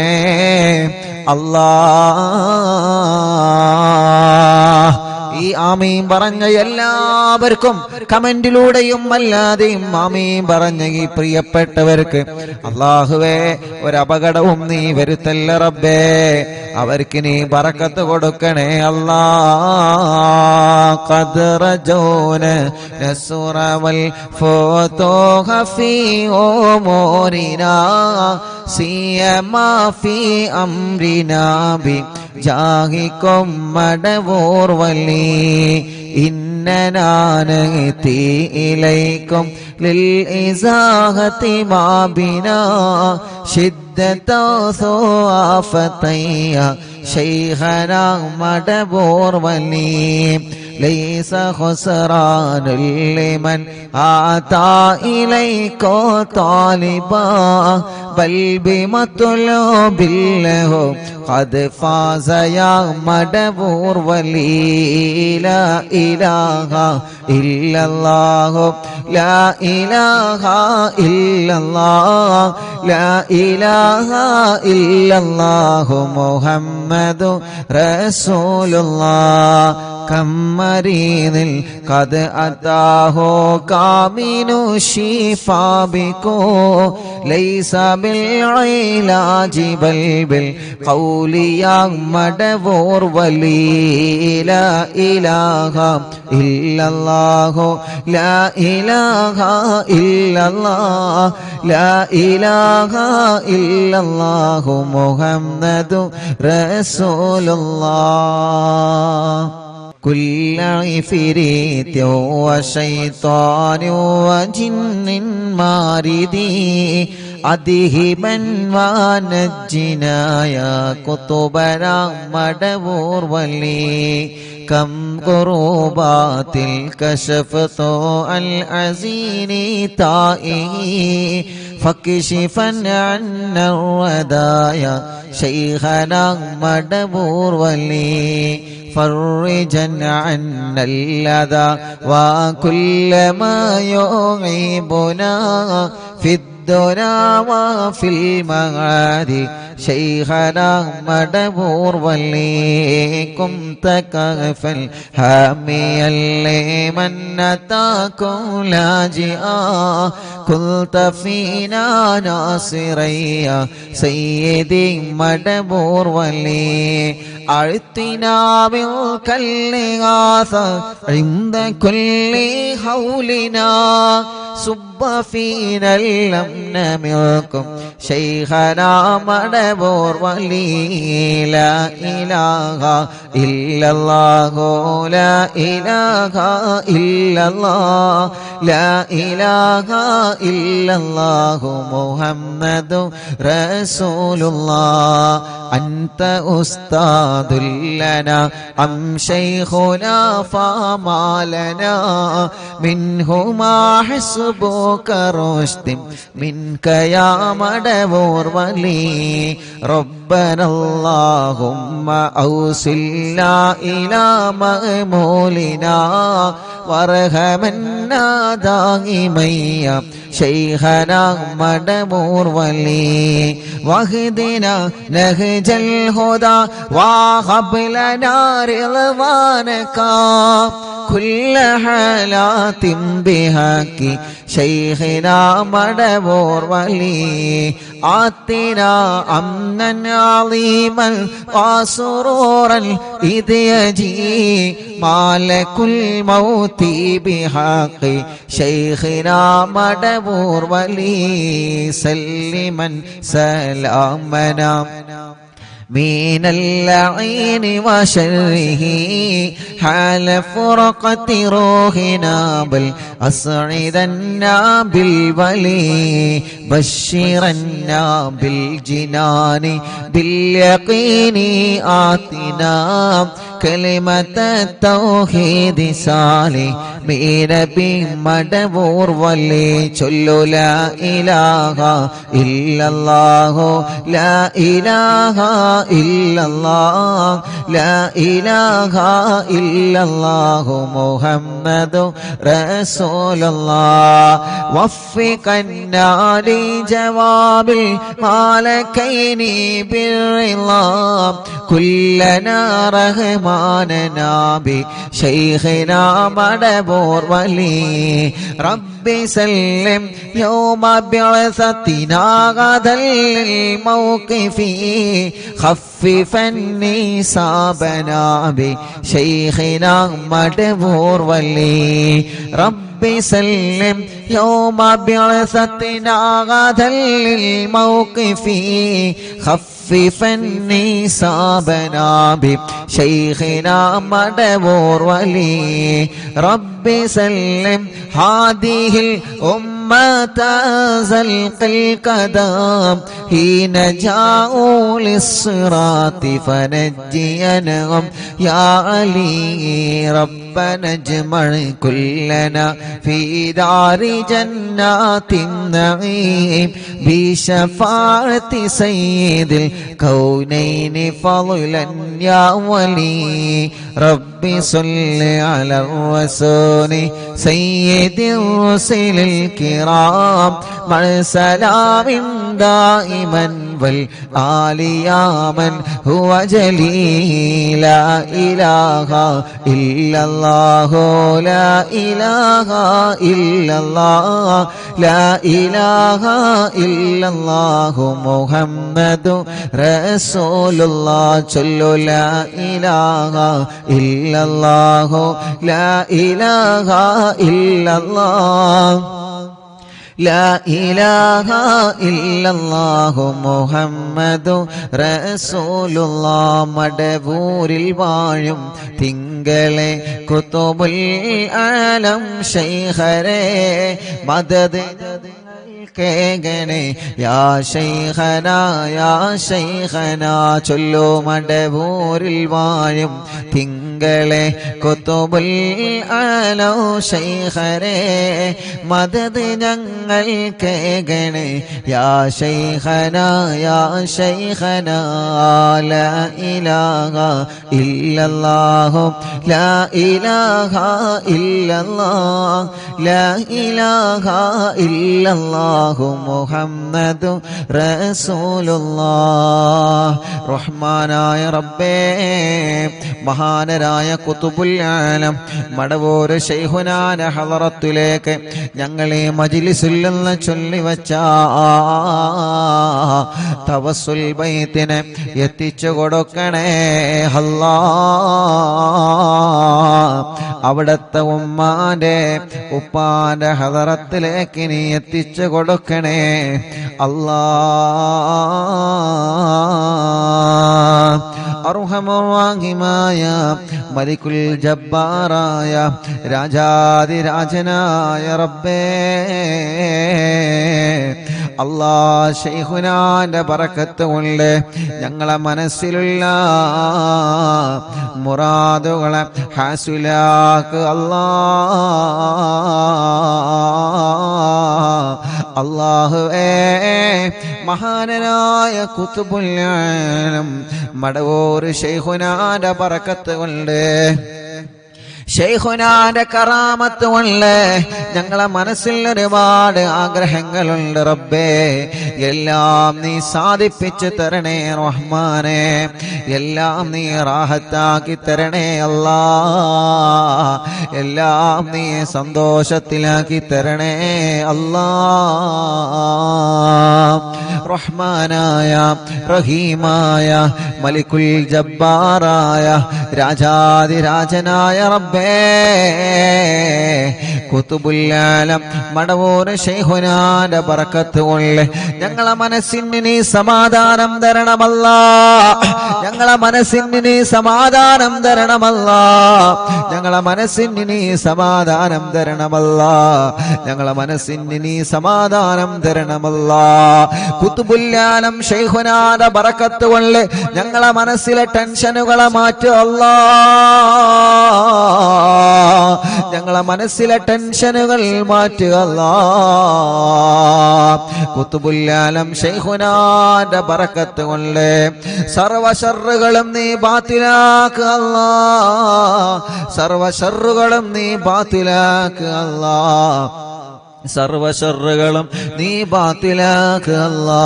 അല്ലാഹ്. ഈ ആമീൻ പറഞ്ഞ എല്ലാവർക്കും കമന്റിലൂടെയും അല്ലാതെയും ആമീൻ പറഞ്ഞ ഈ പ്രിയപ്പെട്ടവർക്ക് അല്ലാഹുവേ ഒരപകടവും നീ വരുത്തല്ല റബ്ബേ. അവർക്ക് നീ ബറക്കത്ത് കൊടുക്കണേ അല്ലാഹ്. ഖദ്റജൂന നസ്റവൽ ഫതൂഹ ഫീ ഉമൂരിനാ സിയമാ ഫീ അംരിനാ ബി ജാഹികും മടവൂർ വലി ഇന്നനാ നഅതി ഇലൈകും ലിൽ ഇസാഹതി മാ ബിനാ ശിദ്ദത സുആഫതയ ശൈഖനാ മടവൂർ വലി ലൈസ ഖുസ്റാനുൽ ലിമൻ ആതാ ഇലൈക താലിബാ ബൽ ബിമത്ലൂബിൽ ലഹു ഖദ് ഫാസ യാ മടവൂർ വലി ലാ ഇലാഹ ഇല്ലല്ലാഹു ലാ ഇലാഹ ഇല്ലല്ലാഹ് ലാ ഇലാഹ ഇല്ലല്ലാഹു മുഹമ്മദു റസൂലുള്ളാഹ്. കമ്മരീനിൽ ഖദ് അതാഹു കാമിനു ശിഫാ ബികോ ലൈസ ബിൽ ഇലാജി ബൽ ബിൽ ഖൗലി യാ മടവൂർ വലി ലാ ഇലാഹ ഇല്ലല്ലാഹു ലാ ഇലാഹ ഇല്ലല്ലാഹ് ലാ ഇലാഹ ഇല്ലല്ലാഹു മുഹമ്മദു റസൂലുള്ളാഹ്. كل عفريت وشيطان وجن ماردي أذهبا ونجنا يا كتبنا مدبور ولي كم قربات الكشفت العزين تائه فكشفا عنا الردايا شيخنا مدبور ولي فرجا عنا الأذى وكل ما يعيبنا في الدنيا وفي المعاد شيخنا مدبور وليكم تكفل حاميا لمن أتاكم لاجئا كنت فينا ناصريا سيدي مدبور ولي أعطنا منك الإغاثة عند كل حولنا صب فينا الأمن منكم شيخنا مدبور ولي لا إله إلا الله لا إله إلا الله لا إله إلا الله محمد رسول الله. أنت أستاذ لنا أم شيخنا فما لنا منهما حسبك رشد منك يا مدبور ولي ربنا اللهم أوصلنا إلى مأمولنا وارحمنا دائما يا شيخنا مدبور ولي واهدنا نهج الهدى وهب لنا رضوانك كل حالات بحق ശൈഖിനാ മടവൂർ വലി ആത്തിനാ അംനൻ അളീമൻ വസുറൂറൻ ഇദ് യജീ മാലകുൽ മൗതി ബിഹഖി ശൈഖിനാ മടവൂർ വലി സല്ലിമൻ സലാമനാ من اللعين وشره حال فرقة روحنا بل أسعدنا بالولي بشرنا بالجنان باليقين آتنا كلمة التوحيد صالح بنبي مدبور ولي چلو لا إله إلا الله لا إله إلا الله لا إله إلا الله محمد رسول الله وفقنا لجواب المالكين بالرضا كلنا رحماننا بشيخنا مدبور ولي ربي سلم يوم بعثتنا غدا للموقف خففني صابنا بشيخنا مدبور ولي ربي سلم يوم بعثتنا غدا للموقف خففني صابنا بشيخنا مدبور ولي ربي سلم هذه الأمة زلق القدم حين جاءوا للصراط فنجينهم يا علي ربنا اجمع كلنا في دار جنات النعيم بشفاعة سيد الكونين فضلا يا ولي ربي صل على الرسول سيد الرسل الكرام مع سلام دائما والآل يا من هو جليل لا إله إلا الله لا إله إلا الله لا إله إلا الله محمد رسول الله صلوا لا إله إلا الله لا إله إلا الله لا إله إلا الله محمد رسول الله മടവൂരിൽ വാഴും തിങ്കളെ കുതുബുൽ ആലം ശൈഖരേ മദദ് കേഗണേ യാ ശൈഖന ചൊല്ലു മടവൂരിൽ വാഴും തിങ്കളെ കുതുബുൽ ആലം ശൈഖരേ മദദ് ഞങ്ങൾ കേഗണേ യാ ശൈഖന ലാ ഇലാഹ ഇല്ലല്ലാഹു ലാ ഇലാഹ ഇല്ലല്ലാഹ് ലാ ഇലാഹ ഇല്ലല്ലാഹു മുഹമ്മദു റസൂലുള്ളാഹ് റഹ്മാനായ റബ്ബേ മഹാനരായ ഖുതുബുൽ ആലം മടവൂർ ശൈഖുനാന ഹളറത്തിലേക്ക് ഞങ്ങളെ മജ്ലിസിൽ നിന്ന് ചൊല്ലിവച്ച തവസ്സുൽ ബൈത്തിനെ എത്തിച്ചു കൊടുക്കണേ അല്ലാഹ് അവിടത്തെ ഉമ്മാന്റെ ഉപ്പാന്റെ ഹളറത്തിലേക്ക് നീ എത്തിച്ചു കൊടുക്കണേ അല്ലാഹ് അർഹമുർ-റഹീമായ മലിക്കുൽ ജബ്ബാറായ രാജാതിരാജനായ റബ്ബേ അല്ലാഹ് ശൈഖുനാന്റെ ബറക്കത്ത് കൊണ്ട് ഞങ്ങളെ മനസ്സിലുള്ള മുറാദുകളെ ഹാസിലാക്ക് അല്ലാഹുവേ മഹാനനായ ഖുതുബുൽ ആലം മടവൂർ ശൈഖുനാന്റെ ബറക്കത്ത് കൊണ്ട് ശൈഖുനാന്റെ കറാമത്ത് കൊണ്ട് ഞങ്ങളെ മനസ്സിൽ ഒരുപാട് ആഗ്രഹങ്ങളുണ്ട് റബ്ബേ. എല്ലാം നീ സാധിപ്പിച്ചു തരണേ റഹ്മാനെ. എല്ലാം നീ റാഹത്താക്കി തരണേ അല്ലാ. എല്ലാം നീ സന്തോഷത്തിലാക്കി തരണേ അല്ലാ. റഹ്മാനായ റഹീമായ മലിക്കുൽ ജബ്ബാറായ രാജാതിരാജനായ റബ്ബേ, കുതുബുൽ ആലം മടവൂർ ശൈഖുനാന്റെ ബറക്കത്ത് കൊണ്ട് ഞങ്ങളെ മനസ്സിന് നീ സമാധാനം തരണമല്ലാ. ഞങ്ങളെ മനസ്സിന് നീ സമാധാനം തരണമല്ലാ. ഞങ്ങളെ മനസ്സിന് നീ സമാധാനം തരണമല്ലാ. ഞങ്ങളെ മനസ്സിന് നീ സമാധാനം തരണമല്ലാ. കുതുബുൽ ആലം ശൈഖുനാന്റെ ബറക്കത്ത് കൊണ്ട് ഞങ്ങളെ മനസ്സിലെ ടെൻഷനുകളെ മാറ്റുക അല്ലാ. ഞങ്ങളെ മനസ്സിലെ ടെൻഷനുകൾ മാറ്റുക അല്ലാ. കുതുബുൽ ആലം ശൈഖുനാന്റെ ബറക്കത്ത് കൊണ്ട് സർവ ശർറുകളും നീ ബാത്തിലാക്കുക അല്ലാ. സർവ ശർറുകളും നീ ബാത്തിലാക്കുക അല്ലാ. സർവ ശർറുകളും നീ ബാത്തിലാക്കുക അല്ലാ.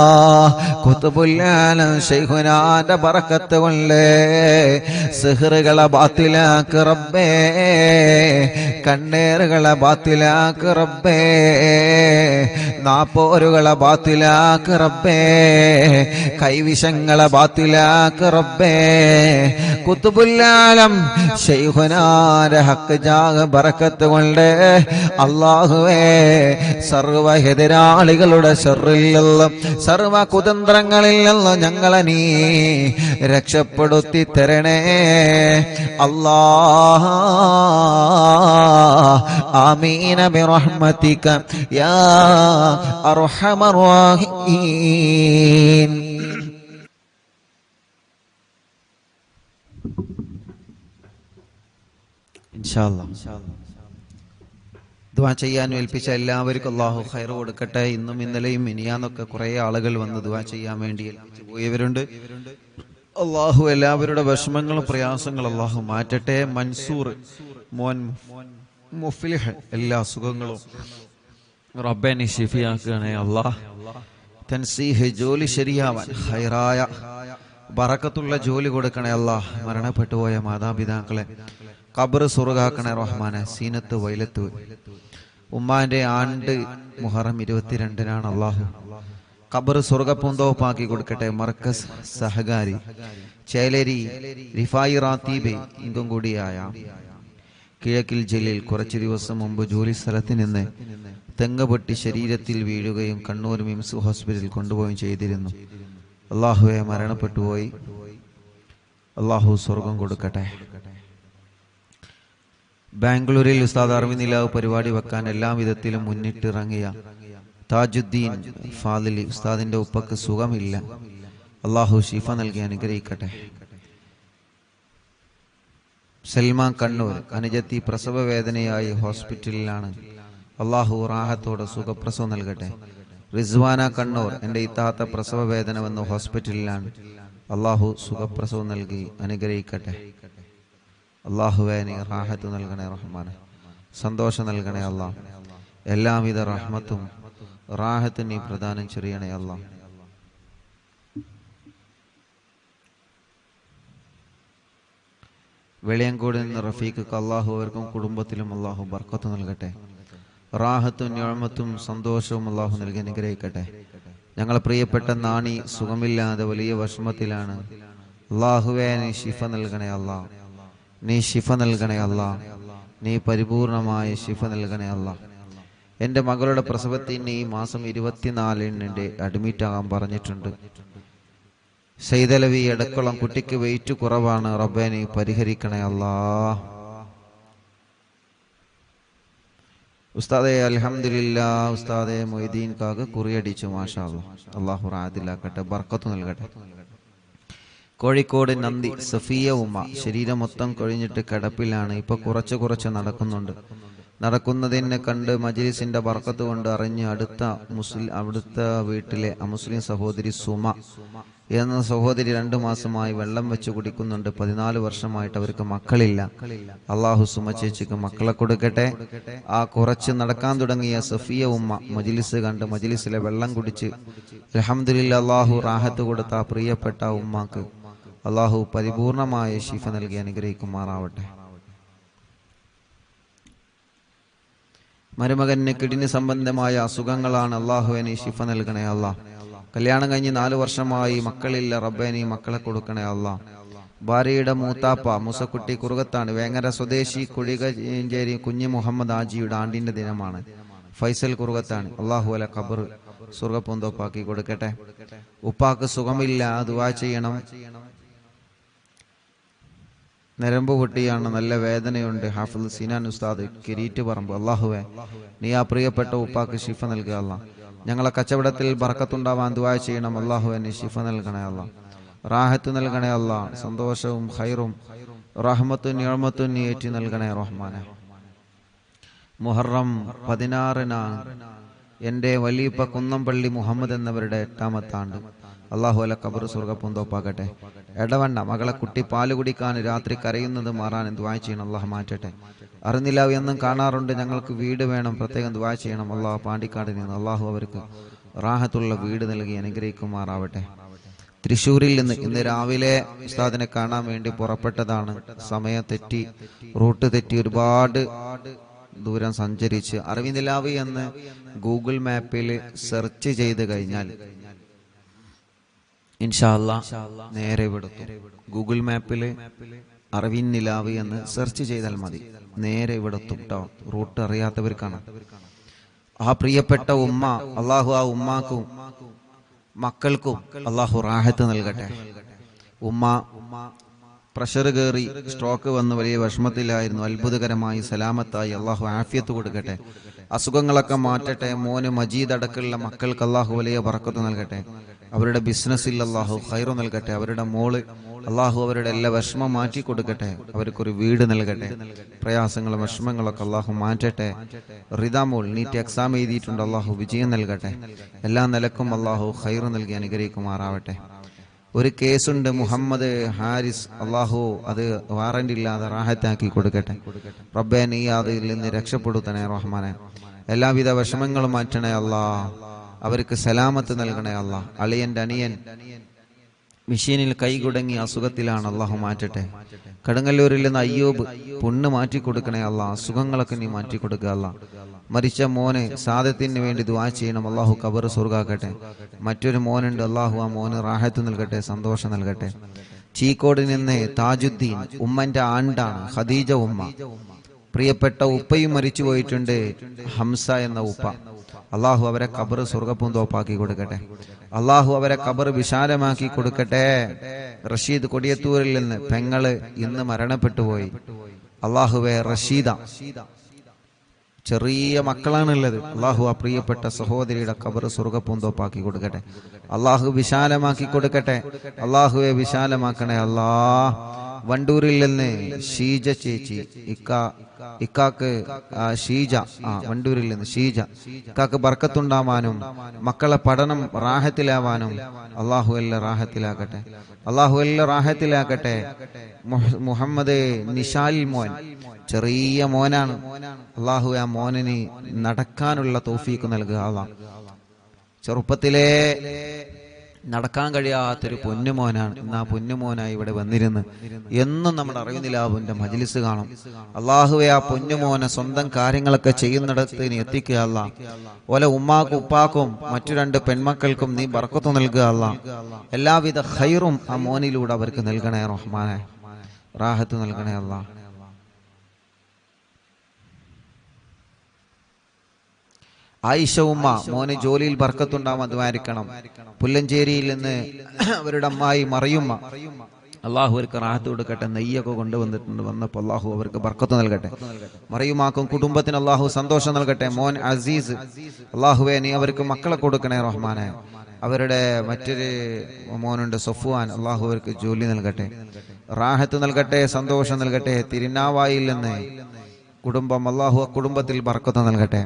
കുതുബുൽ ആലം ശൈഖുനാന്റെ ബറക്കത്ത് കൊണ്ട് സിഹ്റുകളെ ബാത്തിലാക്കുക റബ്ബേ. കണ്ണേറുകളെ ബാത്തിലാക്കുക റബ്ബേ. നാപ്പോരുകളെ ബാത്തിലാക്കുക റബ്ബേ. കൈവിഷങ്ങളെ ബാത്തിലാക്കുക റബ്ബേ. കുതുബുൽ ആലം ശൈഖുനാന്റെ ഹക്ക് ജാഗ ബറക്കത്ത് കൊണ്ട് അല്ലാഹുവേ, സർവ എതിരാളികളുടെ ശർറിൽ നിന്നും സർവ കുതന്ത്രങ്ങളിൽ നിന്നും ഞങ്ങളെ നീ രക്ഷപ്പെടുത്തി തരണേ അല്ലാഹ്. ആമീന ബിറഹ്മതിക യാ അർഹമർ റഹീം. ഇൻഷാ അല്ലാഹ് ദുആ ചെയ്യാൻ ഏൽപ്പിച്ച എല്ലാവർക്കും അല്ലാഹു ഖൈർ കൊടുക്കട്ടെ. ഇന്നും ഇന്നലെയും മിനിയാന്നൊക്കെ കുറേ ആളുകൾ വന്ന് ദുആ ചെയ്യാൻ വേണ്ടി ഏൽപ്പിച്ചു പോയവരുണ്ട്. അല്ലാഹു എല്ലാവരുടെ വിഷമങ്ങളും പ്രയാസങ്ങളും അല്ലാഹു മാറ്റട്ടെ. മൻസൂർ മോൻ മുഫ്ലിഹ് എല്ലാ സുഖങ്ങളും റബ്ബേ നീ ശിഫിയാക്കണേ അല്ലാഹ്. തൻസീഹ് ജോലി ശരിയാവാൻ ഖൈറായ ബറക്കത്തുള്ള ജോലി കൊടുക്കണേ അല്ലാഹ്. മരണപ്പെട്ടു പോയ മാതാപിതാക്കളെ ഖബർ സ്വർഗ്ഗാക്കണേ റഹ്മാനെ. സീനത്ത് വൈലത്ത് ഉമ്മാന്റെ ആണ്ട് മുഹറം 22-നാണ് അല്ലാഹു. ഖബർ സ്വർഗ്ഗപൂന്തോപ്പാക്കി കൊടുക്കട്ടെ. മർക്കസ് സഹകാരി ചേലേരി റിഫായി റാത്തീബ് ഇങ്കും കൂടിയായ കിഴക്കിൽ ജലീൽ കുറച്ചു ദിവസം മുമ്പ് ജോലി സ്ഥലത്ത് നിന്ന് തെങ്ങ് പൊട്ടി ശരീരത്തിൽ വീഴുകയും കണ്ണൂർ മിംസ് ഹോസ്പിറ്റലിൽ കൊണ്ടുപോവുകയും ചെയ്തിരുന്നു. അല്ലാഹുവെ മരണപ്പെട്ടുപോയി. അല്ലാഹു സ്വർഗം കൊടുക്കട്ടെ. ബാംഗ്ലൂരിൽ ഉസ്താദ് അർവിനിലാവ് പരിപാടി വെക്കാൻ എല്ലാ വിധത്തിലും മുന്നിട്ടിറങ്ങിയ താജുദ്ദീൻ ഫാദിലി ഉസ്താദിന്റെ ഉപ്പക്ക് സുഖമില്ല. അല്ലാഹു ശിഫ നൽകി അനുഗ്രഹിക്കട്ടെ. സൽമാൻ കണ്ണൂർ അനുജത്തി പ്രസവ വേദനയായി ഹോസ്പിറ്റലിലാണ്. അല്ലാഹു റാഹത്തോടെ സുഖപ്രസവം നൽകട്ടെ. റിസ്വാന കണ്ണൂർ എൻ്റെ ഇത്താത്ത പ്രസവ വേദന വന്ന് ഹോസ്പിറ്റലിലാണ്. അല്ലാഹു സുഖപ്രസവം നൽകി അനുഗ്രഹിക്കട്ടെ. അല്ലാഹുവേ നീ റാഹത്ത് നൽകണേ റഹ്മാനെ. സന്തോഷം നൽകണേ അല്ലാഹ്. എല്ലാവിധ റഹ്മത്തും റാഹത്തും നീ പ്രദാനം ചെയ്യണേ അല്ലാഹ്. വെളിയങ്കോട് നിന്ന് റഫീഖ് അല്ലാഹു അവർക്കും കുടുംബത്തിലും അല്ലാഹു ബർക്കത്ത് നൽകട്ടെ. റാഹത്തും നിഅമത്തും സന്തോഷവും അല്ലാഹു നൽകി അനുഗ്രഹിക്കട്ടെ. ഞങ്ങളെ പ്രിയപ്പെട്ട നാണി സുഖമില്ലാതെ വലിയ വിഷമത്തിലാണ്. അല്ലാഹുവേ നീ ശിഫ നൽകണേ അല്ലാഹ്. നീ ശിഫ നൽകണേ അല്ലാഹ്. നീ പരിപൂർണമായ ശിഫ നൽകണേ അല്ലാഹ്. എൻ്റെ മകളുടെ പ്രസവത്തിന് ഈ മാസം 24-ന് അഡ്മിറ്റ് ആകാൻ പറഞ്ഞിട്ടുണ്ട്. സൈദലവി എടക്കുളം കുട്ടിക്ക് വെയിറ്റ് കുറവാണ്. റബ്ബേ നീ പരിഹരിക്കണേ അല്ലാഹ്. ഉസ്താദെ അൽഹംദുലില്ലാഹ് ഉസ്താദെ മൊയ്തീൻ കാക്ക് കുറിയടിച്ചു മാഷാ അല്ലാഹ്. അല്ലാഹു റാഹത്തിലാക്കട്ടെ, ബർക്കത്ത് നൽകട്ടെ. കോഴിക്കോട് നന്ദി സഫിയ ഉമ്മ ശരീരം മൊത്തം കൊഴിഞ്ഞിട്ട് കിടപ്പിലാണ്. ഇപ്പൊ കുറച്ച് നടക്കുന്നുണ്ട്. നടക്കുന്നതിനെ കണ്ട് മജ്ലിസിന്റെ ബർക്കത്ത് കൊണ്ട് അറിഞ്ഞ് അടുത്ത വീട്ടിലെ അമുസ്ലിം സഹോദരി സുമ എന്ന സഹോദരി 2 മാസമായി വെള്ളം വെച്ച് കുടിക്കുന്നുണ്ട്. 14 വർഷമായിട്ട് അവർക്ക് മക്കളില്ല. അള്ളാഹു സുമ ചേച്ചിക്ക് മക്കളെ കൊടുക്കട്ടെ. ആ കുറച്ച് നടക്കാൻ തുടങ്ങിയ സഫിയ ഉമ്മ മജ്ലിസ് കണ്ട് മജ്ലിസിലെ വെള്ളം കുടിച്ച് അൽഹംദുലില്ലാ അള്ളാഹു റാഹത്ത് കൊടുത്ത ആ പ്രിയപ്പെട്ട ഉമ്മാക്ക് അള്ളാഹു പരിപൂർണമായ ശിഫ നൽകി അനുഗ്രഹിക്കുമാറാവട്ടെ. മരുമകന് കിഡ്നി സംബന്ധമായ അസുഖങ്ങളാണ്. അള്ളാഹുവിനെ ശിഫ നൽകണേ അള്ളാഹ്. കല്യാണം കഴിഞ്ഞ് 4 വർഷമായി മക്കളില്ല. റബ്ബേനി മക്കളെ കൊടുക്കണേ അള്ളാഹ്. ഭാര്യയുടെ മൂത്താപ്പ മുസക്കുട്ടി കുറുകത്താണ്. വേങ്ങര സ്വദേശി കുഴികഞ്ചേരി കുഞ്ഞ് മുഹമ്മദ് ആജിയുടെ ആണ്ടിന്റെ ദിനമാണ്. ഫൈസൽ കുറുകത്താണ്. അള്ളാഹു അല ഖബർ സ്വർഗ്ഗപൂന്തോപ്പാക്കി കൊടുക്കട്ടെ. ഉപ്പാക്ക് സുഖമില്ല, ദുആ ചെയ്യണം. നരമ്പ് പൊട്ടിയാണ്, നല്ല വേദനയുണ്ട്. ഹാഫിദ് സിനാൻ ഉസ്താദ് കിരീറ്റ് പറമ്പ്. അള്ളാഹുവേ നീ ആ പ്രിയപ്പെട്ട ഉപ്പാക്ക് ശിഫ നൽകുക അല്ലാ. ഞങ്ങളെ കച്ചവടത്തിൽ ബർക്കത്തുണ്ടാവാൻ ദുആ ചെയ്യണം. അള്ളാഹുവേ നീ ശിഫ നൽകണേ അല്ലാ, റാഹത്ത് നൽകണേ അല്ലാ, സന്തോഷവും ഖൈറും റഹ്മത്തും നിഅമത്തും നീ ഏറ്റി നൽകണേ റഹ്മാനെ. മുഹറം 16-നാണ് എൻ്റെ വലീപ്പ കുന്നംപള്ളി മുഹമ്മദ് എന്നവരുടെ 8ാമത്തെ ആണ്ട്. അള്ളാഹു അല ഖബർ സ്വർഗ്ഗപൂന്തോപ്പാക്കട്ടെ. എടവണ്ണ മകളെ കുട്ടി പാല് കുടിക്കാൻ രാത്രി കരയുന്നത് മാറാൻ ദുആ ചെയ്യണം. അള്ളാഹു മാറ്റട്ടെ. അറിഞ്ഞില്ല എന്നും കാണാറുണ്ട്. ഞങ്ങൾക്ക് വീട് വേണം, പ്രത്യേകം ദുആ ചെയ്യണം. അള്ളാഹു പാണ്ടിക്കാട് നിന്ന് അള്ളാഹു അവർക്ക് റാഹത്തുള്ള വീട് നൽകി അനുഗ്രഹിക്കുമാറാവട്ടെ. തൃശ്ശൂരിൽ നിന്ന് ഇന്ന് രാവിലെ ഉസ്താദിനെ കാണാൻ വേണ്ടി പുറപ്പെട്ടതാണ്. സമയം തെറ്റി, റൂട്ട് തെറ്റി, ഒരുപാട് ദൂരം സഞ്ചരിച്ച് അറിവിനിലാവ് എന്ന് ഗൂഗിൾ മാപ്പിൽ സെർച്ച് ചെയ്ത് കഴിഞ്ഞാൽ ഇൻഷാ അല്ലാഹ് നേരെ ഇവിടെത്തും. ഗൂഗിൾ മാപ്പിൽ അറിവിൻ നിലാവ് എന്ന് സെർച്ച് ചെയ്താൽ മതി, നേരെ ഇവിടെത്തും കേട്ടോ. റൂട്ട് അറിയാത്തവർക്കാണ്. ആ പ്രിയപ്പെട്ട ഉമ്മ അള്ളാഹു ആ ഉമ്മാക്കും മക്കൾക്കും അള്ളാഹു റാഹത്ത് നൽകട്ടെ. ഉമ്മ പ്രഷർ കയറി സ്ട്രോക്ക് വന്ന് വലിയ വിഷമത്തിലായിരുന്നു. അത്ഭുതകരമായി സലാമത്തായി അള്ളാഹു ആഫിയത്ത് കൊടുക്കട്ടെ. അസുഖങ്ങളൊക്കെ മാറ്റട്ടെ. മോന് മജീദ് അടക്കമുള്ള മക്കൾക്ക് അള്ളാഹു വലിയ ബർക്കത്ത് നൽകട്ടെ. അവരുടെ ബിസിനസ്സിൽ അള്ളാഹു ഖൈറ് നൽകട്ടെ. അവരുടെ മോള് അള്ളാഹു അവരുടെ എല്ലാ വിഷമം മാറ്റി കൊടുക്കട്ടെ. അവർക്കൊരു വീട് നൽകട്ടെ. പ്രയാസങ്ങളും വിഷമങ്ങളൊക്കെ അള്ളാഹു മാറ്റട്ടെ. റിദാമോൾ നീറ്റ് എക്സാം എഴുതിയിട്ടുണ്ട്. അള്ളാഹു വിജയം നൽകട്ടെ. എല്ലാ നിലക്കും അള്ളാഹു ഖൈറ് നൽകി അനുഗ്രഹിക്കുമാറാവട്ടെ. ഒരു കേസുണ്ട്, മുഹമ്മദ് ഹാരിസ്. അള്ളാഹു അത് വാറന്റ് ഇല്ലാതെ റാഹത്താക്കി കൊടുക്കട്ടെ. റബ്ബേ നീ അതിൽ നിന്ന് രക്ഷപ്പെടുത്തണേ റഹ്മാനെ. എല്ലാവിധ വിഷമങ്ങളും മാറ്റണേ അല്ലാ. അവർക്ക് സലാമത്ത് നൽകണേ അല്ലാ. അളിയന്റെ അനിയൻ മെഷീനിൽ കൈകുടങ്ങി അസുഖത്തിലാണ്. അള്ളാഹു മാറ്റട്ടെ. കടുങ്ങല്ലൂരിൽ നിന്ന് അയ്യൂബ് പുണ്ണ് മാറ്റി കൊടുക്കണേ അല്ലാ. അസുഖങ്ങളൊക്കെ നീ മാറ്റി കൊടുക്കുക അല്ലാ. മരിച്ച മോന് സാദത്തിന് വേണ്ടി ദുആ ചെയ്യണം. അള്ളാഹു ഖബർ സ്വർഗ്ഗാക്കട്ടെ. മറ്റൊരു മോനുണ്ട്. അള്ളാഹു ആ മോന് റാഹത്ത് നൽകട്ടെ, സന്തോഷം നൽകട്ടെ. ചീക്കോട് നിന്ന് താജുദ്ദീൻ ഉമ്മന്റെ ആണ്ടാണ്. ഖദീജ ഉമ്മ. പ്രിയപ്പെട്ട ഉപ്പയും മരിച്ചു പോയിട്ടുണ്ട്, ഹംസ എന്ന ഉപ്പ. അള്ളാഹു അവരെ ഖബർ സ്വർഗ്ഗപൂന്തോപ്പാക്കി കൊടുക്കട്ടെ. അള്ളാഹു അവരെ ഖബർ വിശാലമാക്കി കൊടുക്കട്ടെ. റഷീദ് കൊടിയത്തൂരിൽ നിന്ന് പെങ്ങള് ഇന്ന് മരണപ്പെട്ടു പോയി. അള്ളാഹുവെ റഷീദ ചെറിയ മക്കളാണുള്ളത്. അള്ളാഹു ആ പ്രിയപ്പെട്ട സഹോദരിയുടെ ഖബർ സ്വർഗ്ഗപൂന്തോപ്പാക്കി കൊടുക്കട്ടെ. അള്ളാഹു വിശാലമാക്കി കൊടുക്കട്ടെ. അള്ളാഹുവെ വിശാലമാക്കണേ അല്ലാ. വണ്ടൂരിൽ നിന്ന് ഷീജ ചേച്ചി, ഇക്കാക്ക് ഷീജ, വണ്ടൂരിൽ നിന്ന് ഷീജ. ഇക്കാക്ക് ബർക്കത്തുണ്ടാവാനും മക്കളെ പഠനം റാഹത്തിലാവാനും അള്ളാഹു എല്ലാം റാഹത്തിലാക്കട്ടെ. അള്ളാഹു എല്ലാം റാഹത്തിലാക്കട്ടെ. മുഹമ്മദ് നിഷാൽ മോൻ ചെറിയ മോനാണ്. അള്ളാഹു ആ മോനിന് നടക്കാനുള്ള തൗഫീഖ് നൽകുക. അള്ളാഹ് ചെറുപ്പത്തിലേ നടക്കാൻ കഴിയാത്തൊരു പൊന്നുമോനാണ്. ഇന്ന് ആ പൊന്നുമോനായി ഇവിടെ വന്നിരുന്ന് എന്നും നമ്മുടെ അറിവിനിലാവിന്റെ മജ്ലിസ് കാണും. അള്ളാഹുവെ ആ പൊന്നുമോനെ സ്വന്തം കാര്യങ്ങളൊക്കെ ചെയ്യുന്നിടത്ത് നീ എത്തിക്കുക അല്ലാ. ഓലെ ഉമ്മാക്കും ഉപ്പാക്കും മറ്റു 2 പെൺമക്കൾക്കും നീ ബർക്കത്ത് നൽകുക അല്ലാ. എല്ലാവിധ ഖൈറും ആ മോനിലൂടെ അവർക്ക് നൽകണേ റഹ്മാനെ. റാഹത്ത് നൽകണേ അല്ലാ. ആയിഷ ഉമ്മ മോന് ജോലിയിൽ ബർക്കത്തുണ്ടാവാൻ ദ്വാരിക്കണം. പുല്ലഞ്ചേരിയിൽ നിന്ന് അവരുടെ അമ്മായി മറിയുമ്മ, അള്ളാഹു അവർക്ക് റാഹത്ത് കൊടുക്കട്ടെ. നെയ്യൊക്കെ കൊണ്ടുവന്നിട്ടുണ്ട്. വന്നപ്പോൾ അള്ളാഹു അവർക്ക് ബർക്കത്ത് നൽകട്ടെ. മറിയുമാക്കും കുടുംബത്തിന് അള്ളാഹു സന്തോഷം നൽകട്ടെ. മോൻ അസീസ്, അള്ളാഹുവെ നീ അവർക്ക് മക്കളെ കൊടുക്കണേ റഹ്മാനെ. അവരുടെ മറ്റൊരു മോനുണ്ട് സഫ്വാൻ, അള്ളാഹു അവർക്ക് ജോലി നൽകട്ടെ, റാഹത്ത് നൽകട്ടെ, സന്തോഷം നൽകട്ടെ. തിരുനാവായിൽ നിന്ന് കുടുംബം അള്ളാഹു ആ കുടുംബത്തിൽ ബർക്കത്ത് നൽകട്ടെ.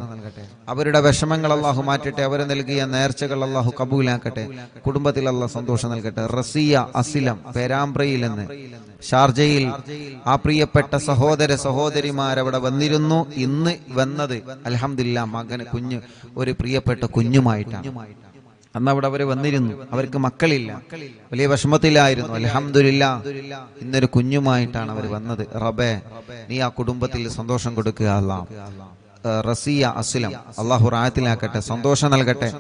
അവരുടെ വിഷമങ്ങൾ അള്ളാഹു മാറ്റട്ടെ. അവർ നൽകിയ നേർച്ചകൾ അള്ളാഹു കബൂലാക്കട്ടെ. കുടുംബത്തിൽ അള്ളാഹു സന്തോഷം നൽകട്ടെ. റസിയ അസിലം പേരാമ്പ്രയിൽ നിന്ന് ഷാർജയിൽ ആ പ്രിയപ്പെട്ട സഹോദര സഹോദരിമാരവിടെ വന്നിരുന്നു. ഇന്ന് വന്നത് അൽഹംദുലില്ലാ മകന് ഒരു പ്രിയപ്പെട്ട കുഞ്ഞുമായിട്ടാണ്. അന്ന് അവിടെ അവര് വന്നിരുന്നു. അവർക്ക് മക്കളില്ല, വലിയ വിഷമത്തിലായിരുന്നു. അൽഹംദുലില്ലാ ഇന്നൊരു കുഞ്ഞുമായിട്ടാണ് അവർ വന്നത്. റബ്ബേ നീ ആ കുടുംബത്തിൽ സന്തോഷം കൊടുക്കുക. അല്ലാഹ് റസിയ അസ്ലം അള്ളാഹു റാഹത്തിലാക്കട്ടെ, സന്തോഷം നൽകട്ടെ,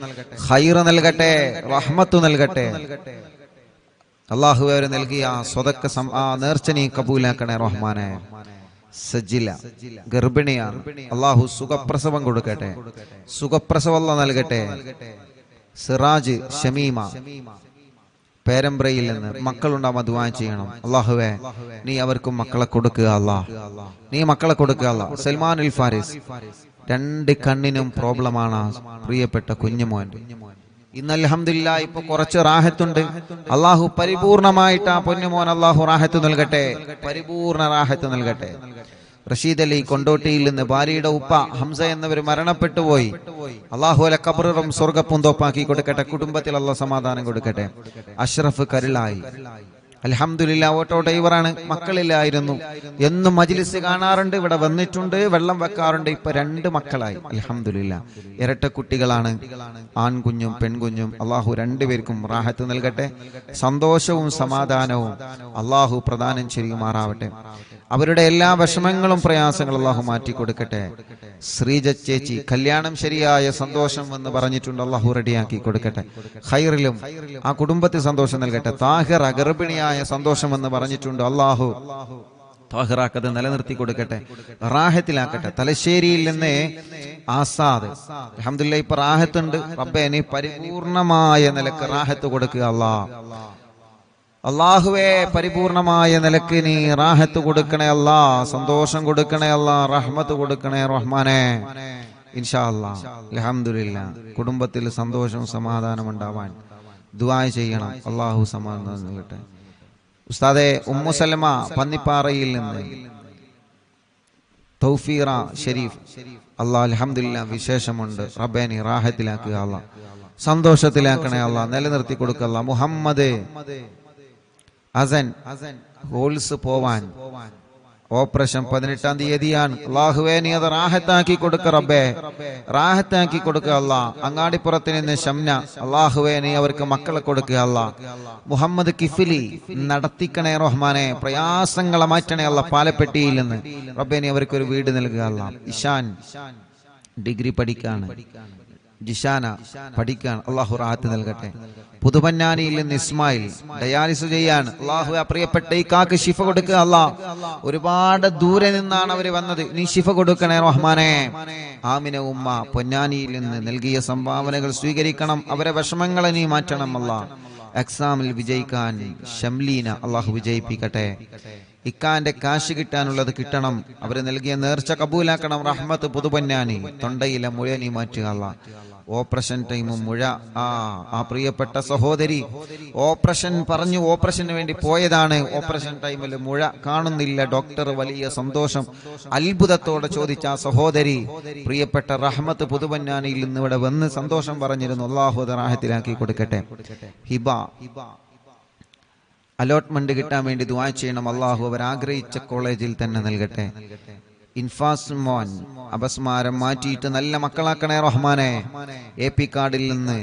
ഖൈർ നൽകട്ടെ, റഹ്മത്ത് നൽകട്ടെ. അള്ളാഹു അവർ നൽകിയ സ്വതക്ക ആ നേർച്ച നീ കബൂലാക്കണേ റഹ്മാനെ. സജില ഗർഭിണിയാണ്, അള്ളാഹു സുഖപ്രസവം കൊടുക്കട്ടെ, സുഖപ്രസവം നൽകട്ടെ. സിറാജ് ഷമീമ പേരമ്പ്രയിൽ നിന്ന് മക്കളുണ്ടാവാൻ ദുആ ചെയ്യണം. അള്ളാഹുവേ നീ അവർക്കും മക്കളെ കൊടുക്കുക. അല്ലാഹ് നീ മക്കളെ കൊടുക്കുക. അല്ലാഹ് സൽമാൻ അൽ ഫാരിസ് 2 കണ്ണിനും പ്രോബ്ലമാണ് പ്രിയപ്പെട്ട കുഞ്ഞുമോൻ. ഇന്ന് അൽഹംദുലില്ലാ ഇപ്പൊ കുറച്ച് റാഹത്തുണ്ട്. അള്ളാഹു പരിപൂർണമായിട്ട് ആ പൊന്നുമോൻ അള്ളാഹു റാഹത്ത് നൽകട്ടെ, പരിപൂർണ റാഹത്ത് നൽകട്ടെ. റഷീദ് അലി കൊണ്ടോട്ടിയിൽ നിന്ന് ഭാര്യയുടെ ഉപ്പ ഹംസ എന്നിവർ മരണപ്പെട്ടു പോയി. അള്ളാഹു അല ഖബറും സ്വർഗ്ഗപ്പൂന്തോപ്പാക്കി കൊടുക്കട്ടെ. കുടുംബത്തിൽ അള്ളാഹു സമാധാനം കൊടുക്കട്ടെ. അഷ്റഫ് കരുളായി അൽഹംദുലില്ലാ ഓട്ടോ ഡ്രൈവറാണ്, മക്കളില്ലായിരുന്നു. എന്നും മജ്ലിസ് കാണാറുണ്ട്, ഇവിടെ വന്നിട്ടുണ്ട്, വെള്ളം വെക്കാറുണ്ട്. ഇപ്പൊ 2 മക്കളായി അൽഹംദുലില്ലാ. ഇരട്ട കുട്ടികളാണ്, ആൺകുഞ്ഞും പെൺകുഞ്ഞും. അള്ളാഹു 2 പേർക്കും റാഹത്ത് നൽകട്ടെ, സന്തോഷവും സമാധാനവും അള്ളാഹു പ്രദാനം ചെയ്യുമാറാവട്ടെ. അവരുടെ എല്ലാ വിഷമങ്ങളും പ്രയാസങ്ങളും അള്ളാഹു മാറ്റി കൊടുക്കട്ടെ. ശ്രീജ ചേച്ചി കല്യാണം ശരിയായ സന്തോഷം എന്ന് പറഞ്ഞിട്ടുണ്ട്, അള്ളാഹു റെഡിയാക്കി കൊടുക്കട്ടെ. ഖൈറിലും ആ കുടുംബത്തിൽ സന്തോഷം നൽകട്ടെ. താഹിറ ഗർഭിണിയായ സന്തോഷം എന്ന് പറഞ്ഞിട്ടുണ്ട്, അള്ളാഹു താഹിറാക്കത് നിലനിർത്തി കൊടുക്കട്ടെ, റാഹത്തിലാക്കട്ടെ. തലശ്ശേരിയിൽ നിന്ന് ആസാദ് അൽഹംദുലില്ലാ ഇപ്പൊ റാഹത്തുണ്ട്. റബ്ബേ നീ പരിപൂർണമായ നിലക്ക് റാഹത്ത് കൊടുക്കുക. അള്ളാഹുവേ പരിപൂർണമായ നിലക്ക് നീ റാഹത്ത് കൊടുക്കണേ അല്ലാ, സന്തോഷം കൊടുക്കണേ അല്ലാ, റഹ്മത്ത് കൊടുക്കണേ റഹ്മാനെ. ഇൻഷാ അല്ലാഹ് അൽഹംദുലില്ലാ കുടുംബത്തിൽ സന്തോഷവും സമാധാനം ഉണ്ടാവാൻ ദുആ ചെയ്യണം. അള്ളാഹു സമാധാനം നൽകട്ടെ. ഉസ്താദെ ഉമ്മു സലമ പന്നിപ്പാറയിൽ നിന്ന് തൗഫീറ ഷരീഫ് അല്ലാഹ് അൽഹംദുലില്ലാ വിശേഷമുണ്ട്. റബ്ബേ നീ റാഹത്തിലാക്കുക അല്ലാ, സന്തോഷത്തിലാക്കണേ അല്ലാ, നിലനിർത്തി കൊടുക്കുക അല്ലാ. മുഹമ്മദ് അസൻ ഹോൾസ് പോവാൻ ഓപ്പറേഷൻ 18-ാം തീയതിയാണ്. അള്ളാഹുവേ നീ അത് റാഹത്താക്കി കൊടുക്ക റബ്ബേ, റാഹത്താക്കി കൊടുക്കുക അല്ലാ. അങ്ങാടിപ്പുറത്ത് നിന്ന് ഷംന അള്ളാഹുവേ നീ അവർക്ക് മക്കളെ കൊടുക്കുക അല്ലാ. മുഹമ്മദ് കിഫിലി നടത്തിക്കണേ റഹ്മാനെ, പ്രയാസങ്ങളെ മാറ്റണേ അല്ലാ. പാലപ്പെട്ടിയിൽ നിന്ന് റബ്ബേ നീ അവർക്ക് ഒരു വീട് നൽകുക അല്ലാ. ഇഷാൻ ഡിഗ്രി പഠിക്കാണ്, ജിഷാന പഠിക്കാൻ, അള്ളാഹു റാഹത്ത് നൽകട്ടെ. പുതുപന്നാനിയിൽ നിന്ന് ഇസ്മായിൽ ഡയാലിസ് ചെയ്യാൻ, അള്ളാഹു പ്രിയപ്പെട്ട ഈ കാക്ക് ശിഫ കൊടുക്കുക അല്ലാ. ഒരുപാട് ദൂരെ നിന്നാണ് അവര് വന്നത്, നീ ശിഫ കൊടുക്കണേ റഹ്മാനെ. ആമിന ഉമ്മ പൊന്നാനിയിൽ നിന്ന് നൽകിയ സംഭാവനകൾ സ്വീകരിക്കണം, അവരെ വിഷമങ്ങളെ നീ മാറ്റണം അല്ലാ. എക്സാമിൽ വിജയിക്കാൻ ഷംലീന അള്ളാഹു വിജയിപ്പിക്കട്ടെ. ഇക്കാന്റെ കാശ് കിട്ടാനുള്ളത് കിട്ടണം, അവര് നൽകിയ നേർച്ച കബൂലാക്കണം. റഹ്മത്ത് പുതുപന്നാനി തൊണ്ടയിലെ മുഴ നീ മാറ്റുക അല്ലാ. ഓപ്പറേഷൻ ടൈമും മുഴ ആ പ്രിയപ്പെട്ട സഹോദരി ഓപ്പറേഷൻ പറഞ്ഞു, ഓപ്പറേഷന് വേണ്ടി പോയതാണ്. ഓപ്പറേഷൻ ടൈമിൽ മുഴ കാണുന്നില്ല. ഡോക്ടർ വലിയ സന്തോഷം അത്ഭുതത്തോടെ ചോദിച്ച ആ സഹോദരി പ്രിയപ്പെട്ട റഹ്മത്ത് പുതുപന്നാനിയിൽ നിന്ന് ഇവിടെ വന്ന് സന്തോഷം പറഞ്ഞിരുന്നു. അല്ലാഹു റാഹത്തിലാക്കി കൊടുക്കട്ടെ. ഹിബ അലോട്ട്മെന്റ് കിട്ടാൻ വേണ്ടി ദുആ ചെയ്യണം. അള്ളാഹു അവർ ആഗ്രഹിച്ച കോളേജിൽ തന്നെ നൽകട്ടെ. ഇൻഫാസ് മോൻ അപസ്മാരം മാറ്റിയിട്ട് നല്ല മക്കളാക്കണേ റഹ്മാനെ. AP കാർഡിൽ നിന്ന്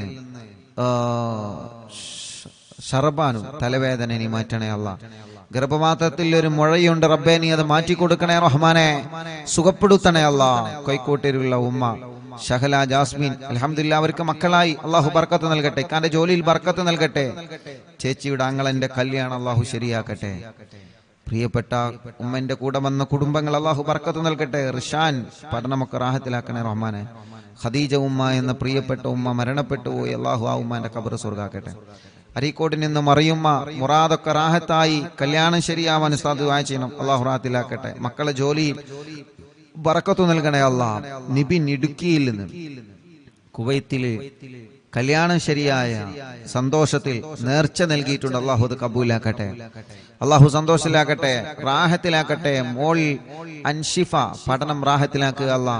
ഷർബാനു തലവേദന നീ മാറ്റണേ അല്ലാ. ഗർഭപാത്രത്തിൽ ഒരു മുഴയുണ്ട്, റബ്ബേ നീ അത് മാറ്റി കൊടുക്കണേ റഹ്മാനെ, സുഖപ്പെടുത്തണേ അല്ലാ. കോഴിക്കോട്ടിലുള്ള ഉമ്മ ഷഹല ജാസ്മിൻ അൽഹംദുലില്ലാ അവർക്ക് മക്കളായി, അള്ളാഹു ബർക്കത്ത് നൽകട്ടെ. ഇക്കാന്റെ ജോലിയിൽ ബർക്കത്ത് നൽകട്ടെ. ചേച്ചിയുടെ ആങ്ങളന്റെ കല്യാണം അള്ളാഹു ശരിയാക്കട്ടെ. പ്രിയപ്പെട്ട ഉമ്മന്റെ കൂടെ വന്ന കുടുംബങ്ങൾ അള്ളാഹു ബർക്കത്ത് നൽകട്ടെ. റിഷാൻ പഠനമൊക്കെ റാഹത്തിലാക്കണേ റഹ്മാനെ. ഖദീജ ഉമ്മ എന്ന പ്രിയപ്പെട്ട ഉമ്മ മരണപ്പെട്ടു പോയി, അള്ളാഹു ആ ഉമ്മാന്റെ ഖബർ സ്വർഗ്ഗാക്കട്ടെ. അരീക്കോട്ടിൽ നിന്ന് മറിയുമ്മ മുറാദൊക്കെ റാഹത്തായി, കല്യാണം ശരിയാവാൻ ഉസ്താദ് ദുആ ചെയ്യണം, അള്ളാഹു റാഹത്തിലാക്കട്ടെ. മക്കളെ ജോലിയിൽ ബർക്കത്ത് നൽകണേ അല്ലാ. നിബിൻ ഇടുക്കിയിൽ നിന്ന് കുവൈത്തില് കല്യാണം ശരിയായ സന്തോഷത്തിൽ നേർച്ച നൽകിയിട്ടുണ്ട്. അള്ളാഹു അത് കബൂലാക്കട്ടെ, അള്ളാഹു സന്തോഷത്തിലാക്കട്ടെ, റാഹത്തിലാക്കട്ടെ. മോൾ അൻഷിഫ പഠനം റാഹത്തിലാക്കുക അല്ലാ.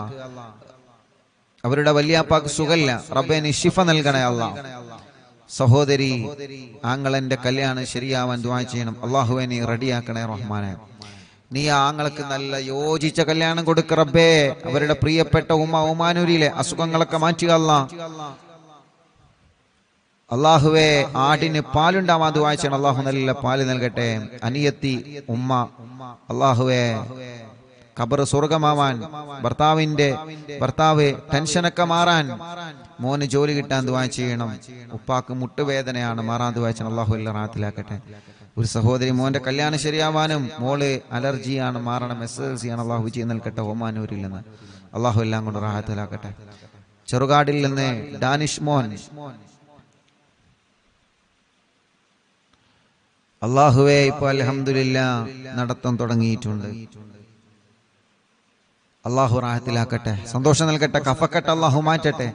അവരുടെ വലിയാപ്പാക്ക് സുഖല്ല, റബ്ബേ നീ ശിഫ നൽകണേ അല്ലാ. സഹോദരി ആങ്ങളന്റെ കല്യാണം ശരിയാവാൻ ദുആ ചെയ്യണം. അള്ളാഹുവെ നീ റെഡിയാക്കണേ റഹ്മാനെ. നീ ആങ്ങൾക്ക് നല്ല യോജിച്ച കല്യാണം കൊടുക്ക റബ്ബേ. അവരുടെ പ്രിയപ്പെട്ട ഒമാനൂരിലെ അസുഖങ്ങളൊക്കെ മാറ്റുക അല്ലാ. അള്ളാഹുവെ ആടിന് പാലുണ്ടാവാൻ ദുആ ചെയ്യണം. അള്ളാഹു നല്ല പാല് നൽകട്ടെ. അനിയത്തി ഉമ്മ, അള്ളാഹുവെ ഖബർ സ്വർഗമാവാൻ, ഭർത്താവ് ടെൻഷനൊക്കെ മാറാൻ, മോന് ജോലി കിട്ടാൻ ദുആ ചെയ്യണം. ഉപ്പാക്ക് മുട്ടുവേദനയാണ്, മാറാൻ ദുആ ചെയ്യണം. അള്ളാഹു എല്ലാം റാഹത്തിലാക്കട്ടെ. ഒരു സഹോദരി മോന്റെ കല്യാണം ശരിയാവാനും, മോള് അലർജിയാണ്, മാറണം, SSLC ആണ്, അള്ളാഹു വിജയം നൽകട്ടെ. ഒമാനൂരിൽ നിന്ന് അള്ളാഹു എല്ലാം കൊണ്ട് റാഹത്തിലാക്കട്ടെ. ചെറുകാടിൽ നിന്ന് ഡാനിഷ് മോൻ, അള്ളാഹുവേ ഇപ്പൊ അൽഹംദുലില്ലാഹ് നടത്തം തുടങ്ങിയിട്ടുണ്ട്. അള്ളാഹു റാഹത്തിലാക്കട്ടെ, സന്തോഷം നൽകട്ടെ, കഫക്കെട്ട് അള്ളാഹു മാറ്റട്ടെ.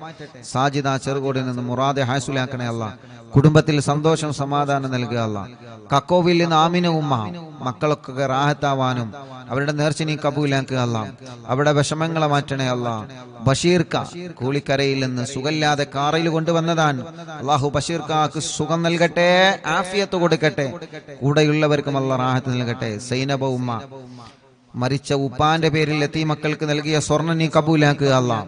സാജിദ ചെറുകോടിൽ നിന്ന് മുറാദെ ഹാസുലാക്കണേ അല്ലാ. കുടുംബത്തിൽ സന്തോഷം സമാധാനം നൽകുക അല്ലാ. കക്കോവിൽ നിന്ന് ആമിന ഉമ്മ, മക്കളൊക്കെ റാഹത്താവാനും അവരുടെ നേർച്ച നീ കബൂലാക്കുക അല്ലാ. അവരുടെ വിഷമങ്ങളെ മാറ്റണേ അല്ലാ. ബഷീർക്ക കൂളിക്കരയിൽ നിന്ന് സുഖമില്ലാതെ കാറിൽ കൊണ്ടുവന്നതാണ്. അള്ളാഹു ബഷീർക്കാക്ക് സുഖം നൽകട്ടെ, ആഫിയത്ത് കൊടുക്കട്ടെ. കൂടെയുള്ളവർക്കും അല്ലാ റാഹത്ത് നൽകട്ടെ. സൈനബ ഉമ്മ, മരിച്ച ഉപ്പാന്റെ പേരിൽ എത്തി മക്കൾക്ക് നൽകിയ സ്വർണ്ണം നീ കബൂലാക്കുക അല്ലാ.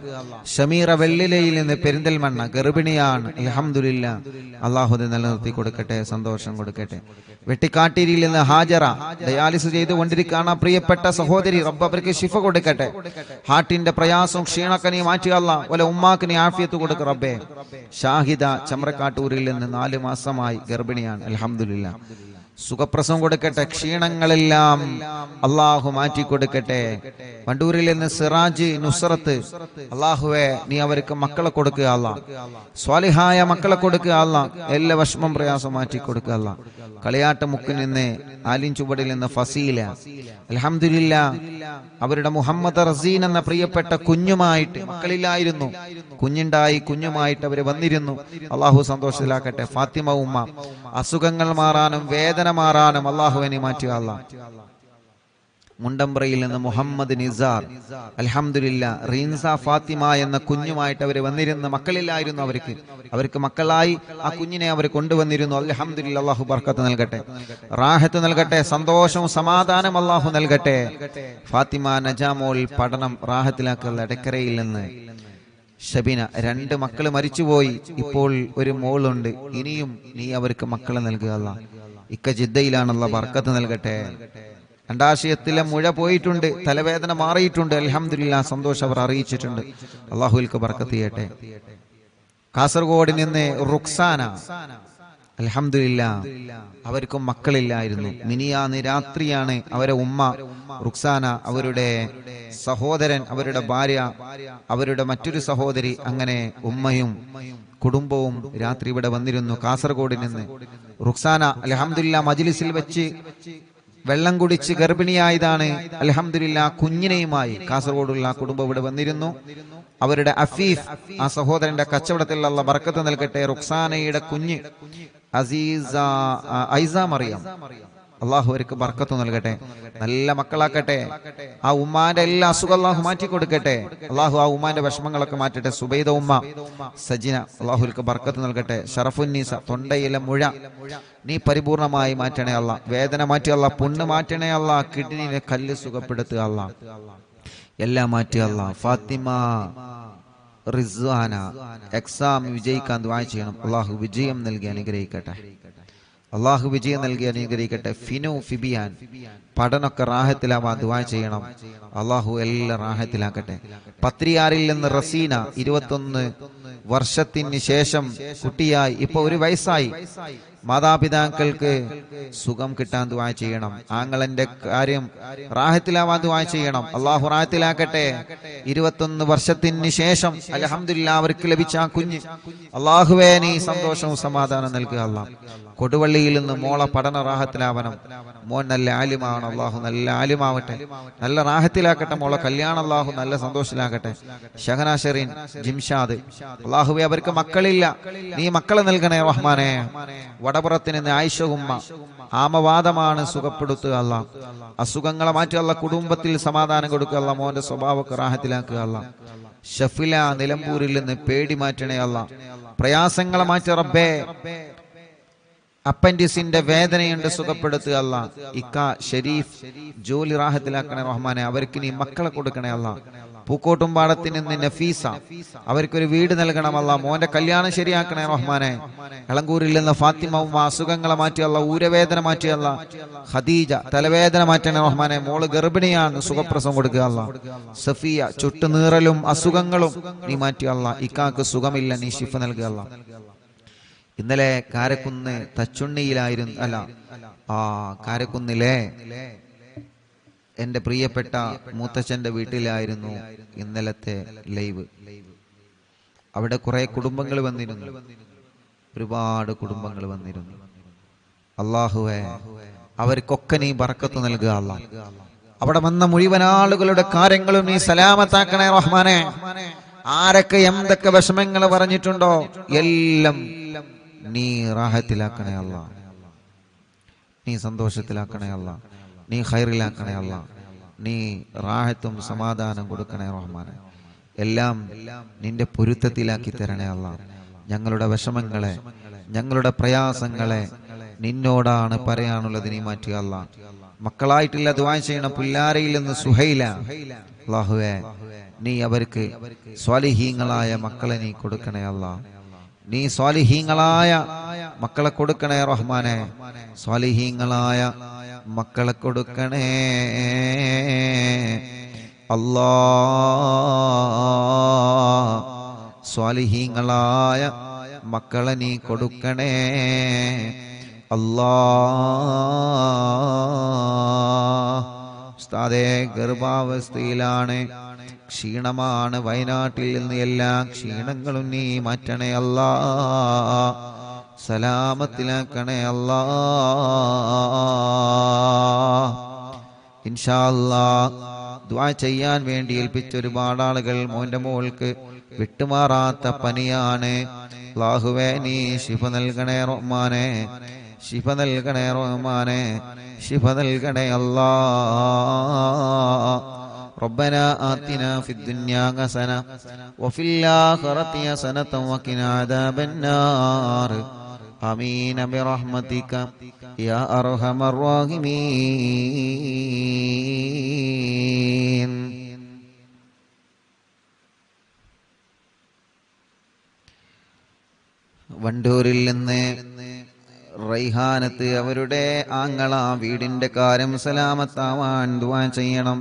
ഷമീറ വെള്ളിലയിൽ നിന്ന് പെരിന്തൽമണ്ണ ഗർഭിണിയാണ്, അൽഹംദുലില്ലാഹ്. അള്ളാഹു നിലനിർത്തി കൊടുക്കട്ടെ, സന്തോഷം കൊടുക്കട്ടെ. വെട്ടിക്കാട്ടിരിയിൽ നിന്ന് ഹാജറ ഡയാലിസിസ് ചെയ്തുകൊണ്ടിരിക്കുകയാണ് പ്രിയപ്പെട്ട സഹോദരി. റബ്ബ് അവർക്ക് ശിഫ കൊടുക്കട്ടെ. ഹാർട്ടിന്റെ പ്രയാസവും ക്ഷീണൊക്കെ നീ മാറ്റുക അല്ലാ. വല ഉമ്മാക്ക് നീ ആഫിയത്ത് കൊടുക്ക റബ്ബേ. ഷാഹിദ ചമ്രക്കാട്ടൂരിൽ നിന്ന് 4 മാസമായി ഗർഭിണിയാണ്, അൽഹംദുലില്ലാഹ്. സുഖപ്രസവം കൊടുക്കട്ടെ. ക്ഷീണങ്ങളെല്ലാം അള്ളാഹു മാറ്റി കൊടുക്കട്ടെ. വണ്ടൂരിൽ നിന്ന് സിറാജ് നുസ്രത്ത്, അള്ളാഹുവെ നീ അവർക്ക് മക്കളെ കൊടുക്കുക അല്ലാ. സ്വാലിഹായ മക്കളെ കൊടുക്കുക അല്ലാ. എല്ലാ വിഷമം പ്രയാസം മാറ്റി കൊടുക്കുക അല്ലാ. കളിയാട്ട് മുക്കിൽ നിന്ന് ആലിൻചുവടിൽ നിന്ന് ഫസീല, അൽഹംദുലില്ലാഹ്. അവരുടെ മുഹമ്മദ് റസീൻ എന്ന പ്രിയപ്പെട്ട കുഞ്ഞുമായിട്ട്, മക്കളില്ലായിരുന്നു, കുഞ്ഞുണ്ടായി, കുഞ്ഞുമായിട്ട് അവര് വന്നിരുന്നു. അള്ളാഹു സന്തോഷത്തിലാക്കട്ടെ. ഫാത്തിമ ഉമ്മ, അസുഖങ്ങൾ മാറാനും വേദന മാറാനും അള്ളാഹുവിനെ മാറ്റുക അല്ലാ. മുണ്ടമ്പ്രയിൽ നിന്ന് മുഹമ്മദ് നിസാർ, അൽഹംദുലില്ലാഹ്. റീൻസ ഫാത്തിമ എന്ന കുഞ്ഞുമായിട്ട് അവർ വന്നിരുന്ന, മക്കളില്ലായിരുന്നു അവർക്ക് മക്കളായി ആ കുഞ്ഞിനെ അവർ കൊണ്ടുവന്നിരുന്നു. അൽഹംദുലില്ലാഹ്. അള്ളാഹു ബർക്കത്ത് നൽകട്ടെ, റാഹത്ത് നൽകട്ടെ, സന്തോഷവും സമാധാനം അള്ളാഹു നൽകട്ടെ. ഫാത്തിമ നജാമോൾ പഠനം റാഹത്തിലാക്കുക. എടക്കരയിൽ നിന്ന് ഷബിന, 2 മക്കൾ മരിച്ചുപോയി, ഇപ്പോൾ ഒരു മോളുണ്ട്. ഇനിയും നീ അവർക്ക് മക്കളെ നൽകുക അല്ലാ. ഇക്ക ജിദ്ദയിലാണല്ലോ, ബർക്കത്ത് നൽകട്ടെ. അണ്ടാശയത്തിലെ മുഴ പോയിട്ടുണ്ട്, തലവേദന മാറിയിട്ടുണ്ട്, അൽഹംദുലില്ലാഹ്. സന്തോഷം അവർ അറിയിച്ചിട്ടുണ്ട്. അള്ളാഹുവിൽക്ക് ബർക്കത്ത് ചെയ്യട്ടെ. കാസർഗോഡ് നിന്ന് റുക്സാന, അൽഹംദുലില്ലാഹ്. അവർക്കും മക്കളില്ലായിരുന്നു. മിനിയാന്ന് രാത്രിയാണ് അവരെ ഉമ്മ റുക്സാന, അവരുടെ സഹോദരൻ, അവരുടെ ഭാര്യ, അവരുടെ മറ്റൊരു സഹോദരി, അങ്ങനെ ഉമ്മയും കുടുംബവും രാത്രി ഇവിടെ വന്നിരുന്നു. കാസർഗോഡ് നിന്ന് റുക്സാന അൽഹംദുലില്ലാഹ് മജ്ലിസിൽ വെച്ച് വെള്ളം കുടിച്ച് ഗർഭിണിയായതാണ്. അൽഹംദുലില്ലാഹ് കുഞ്ഞിനെയുമായി കാസർഗോഡുള്ള കുടുംബം ഇവിടെ വന്നിരുന്നു. അവരുടെ അഫീഫ്, ആ സഹോദരന്റെ കച്ചവടത്തിൽ അല്ലാഹ് ബർക്കത്ത് നൽകട്ടെ. റുക്സാനയുടെ കുഞ്ഞ് ഐസ മറിയം, അള്ളാഹു അവർക്ക് ബർക്കത്ത് നൽകട്ടെ, നല്ല മക്കളാക്കട്ടെ. ആ ഉമ്മാന്റെ എല്ലാ അസുഖം അള്ളാഹു മാറ്റി കൊടുക്കട്ടെ. അള്ളാഹു ആ ഉമ്മാന്റെ വിഷമങ്ങളൊക്കെ മാറ്റട്ടെ. സുബൈദ ഉമ്മ, സജിന, അള്ളാഹുൽക്ക് ബർക്കത്ത് നൽകട്ടെ. ഷറഫുന്നീസ, തൊണ്ടയിലെ മുഴ നീ പരിപൂർണമായി മാറ്റണേ അല്ലാ. വേദന മാറ്റി അല്ലാ. പുണ്ണ് മാറ്റണേ അല്ലാ. കിഡ്നിയിലെ കല്ല് സുഖപ്പെടുത്തുക അല്ലാ. എല്ലാം മാറ്റി അല്ലാ. ഫാത്തിമ റിസ്വാന എക്സാം വിജയിക്കാൻ ദുആ ചെയ്യണം. അള്ളാഹു വിജയം നൽകി അനുഗ്രഹിക്കട്ടെ. അള്ളാഹു വിജയം നൽകി അനുഗ്രഹിക്കട്ടെ. ഫിനു ഫിബിയാൻ, പഠനമൊക്കെ റാഹത്തിലാവാൻ ദുആ ചെയ്യണം. അള്ളാഹു എല്ലാം റാഹത്തിലാക്കട്ടെ. പത്രിയാറിൽ നിന്ന് റസീന, 21 വർഷത്തിന് ശേഷം കുട്ടിയായി, ഇപ്പൊ 1 വയസ്സായി. മാതാപിതാക്കൾക്ക് സുഖം കിട്ടാൻ ദുആ ചെയ്യണം. ആങ്ങളന്റെ കാര്യം റാഹത്തിലാവാൻ ദുആ ചെയ്യണം. അള്ളാഹു റാഹത്തിലാക്കട്ടെ. 21 വർഷത്തിന് ശേഷം അൽഹംദുലില്ലാഹ് അവർക്ക് ലഭിച്ച ആ കുഞ്ഞ്, അള്ളാഹുവേ നീ സന്തോഷവും സമാധാനം നൽകുക അല്ലാ. കൊടുവള്ളിയിൽ നിന്ന് മോളെ പഠന റാഹത്തിലാവണം. മോൻ നല്ല ആലിമാണ്, അള്ളാഹു നല്ല ആലിമാവട്ടെ, നല്ല റാഹത്തിലാക്കട്ടെ. മോളെ കല്യാണം അള്ളാഹു നല്ല സന്തോഷത്തിലാക്കട്ടെ. ഷഹന ഷെറീൻ, ജിംഷാദ്, അള്ളാഹുവേ അവർക്ക് മക്കളില്ല, നീ മക്കളെ നൽകണേ റഹ്മാനെ. വടപുറത്തിന് ആയിഷ ഉമ്മ ആമവാദമാണ്, സുഖപ്പെടുത്തുക അല്ലാ. അസുഖങ്ങളെ മാറ്റുക അല്ലാ. കുടുംബത്തിൽ സമാധാനം കൊടുക്കുക അല്ലാ. മോന്റെ സ്വഭാവമൊക്കെ റാഹത്തിലാക്കുക അല്ലാ. ഷഫില നിലമ്പൂരിൽ നിന്ന് പേടി മാറ്റണേ അല്ലാ. പ്രയാസങ്ങളെ മാറ്റി റബ്ബേ. അപ്പൻഡിസിന്റെ വേദനയുണ്ട്, സുഖപ്പെടുത്തുക അല്ലാ. ഇക്ക ഷരീഫ് ജോലി റാഹത്തിലാക്കണേ റഹ്മാനെ. അവർക്ക് നീ മക്കളെ കൊടുക്കണേ അല്ലാ. പൂക്കോട്ടുംപാടത്തിൽ നിന്ന് നഫീസ, അവർക്കൊരു വീട് നൽകണമല്ല. മോന്റെ കല്യാണം ശരിയാക്കണേ റഹ്മാനെ. എളങ്കൂരിൽ നിന്ന് ഫാത്തിമ ഉമ്മ അസുഖങ്ങളെ മാറ്റിയല്ല, ഊരവേദന മാറ്റിയല്ല. ഖദീജ തലവേദന മാറ്റണേ റഹ്മാനെ. മോള് ഗർഭിണിയാണ്, സുഖപ്രസവം കൊടുക്കുക അല്ല. സഫിയ ചുട്ടുനീറലും അസുഖങ്ങളും നീ മാറ്റിയല്ല. ഇക്കാക്ക് സുഖമില്ല, നീ ശിഫ നൽകുക അല്ല. ഇന്നലെ കാരക്കുന്ന് തച്ചുണ്ണിയിലായിരുന്നു, അല്ല കാരക്കുന്നിലെ എന്റെ പ്രിയപ്പെട്ട മൂത്തച്ഛന്റെ വീട്ടിലായിരുന്നു ഇന്നലത്തെ ലൈവ്. അവിടെ കുറെ കുടുംബങ്ങൾ വന്നിരുന്നു, ഒരുപാട് കുടുംബങ്ങൾ വന്നിരുന്നു. അല്ലാഹുവേ അവർക്കൊക്കെ നീ ബർക്കത്ത് നൽകുക അല്ലാ. അവിടെ വന്ന മുഴുവൻ ആളുകളുടെ കാര്യങ്ങളും നീ സലാമത്താക്കണേ റഹ്മാനെ. ആരൊക്കെ എന്തൊക്കെ വിഷമങ്ങൾ പറഞ്ഞിട്ടുണ്ടോ എല്ലാം നീ റാഹത്തിലാക്കണേ അല്ലാ. നീ സന്തോഷത്തിലാക്കണേ അല്ലാ. നീ ഖൈറിലാക്കണേ അല്ലാ. നീ റാഹത്തും സമാധാനം കൊടുക്കണേ റഹ്മാനെ. എല്ലാം നിന്റെ പൊരുത്തത്തിലാക്കി തരണേ അല്ലാ. ഞങ്ങളുടെ വിഷമങ്ങളെ, ഞങ്ങളുടെ പ്രയാസങ്ങളെ നിന്നോടാണ് പറയാനുള്ളത്, നീ മാറ്റുക അല്ലാ. മക്കളായിട്ടില്ല ദുആ ചെയ്യണം. പുല്ലാരയിൽ നിന്ന് സുഹൈല, അല്ലാഹുവേ നീ അവർക്ക് സ്വാലിഹീങ്ങളായ മക്കളെ നീ കൊടുക്കണേ അല്ലാ. നീ സ്വാലിഹീങ്ങളായ മക്കളെ കൊടുക്കണേ റഹ്മാനെ. സ്വാലിഹീങ്ങളായ മക്കളെ കൊടുക്കണേ അല്ലാ. സ്വാലിഹീങ്ങളായ മക്കളെ നീ കൊടുക്കണേ അല്ലാ. ഉസ്താദേ ഗർഭാവസ്ഥയിലാണ്, ക്ഷീണമാണ്. വയനാട്ടിൽ നിന്ന് എല്ലാ ക്ഷീണങ്ങളും നീ മാറ്റണേ അല്ലാ. സലാമത്തിലാക്കണേ അല്ലാ. ഇൻഷാ അല്ലാഹ് ദുആ ചെയ്യാൻ വേണ്ടി ഏൽപ്പിച്ച ഒരുപാട് ആളുകൾ. മോന്റെ മോൾക്ക് വിട്ടുമാറാത്ത പനിയാണ്. അല്ലാഹുവേ നീ ശിഫ നൽകണേ റഹ്മാനെ. ശിഫ നൽകണേ റഹ്മാനെ. ശിഫ നൽകണേ അല്ലാ. ربنا آتنا في الدنيا حسنة وفي الآخرة حسنة وقنا عذاب النار. آمين برحمتك يا أرحم الراحمين. വണ്ടൂരിൽ നിന്ന് റൈഹാനത്ത് അവരുടെ ആങ്ങള വീടിന്റെ കാര്യം സലാമത്താവാൻ ദുആ ചെയ്യണം.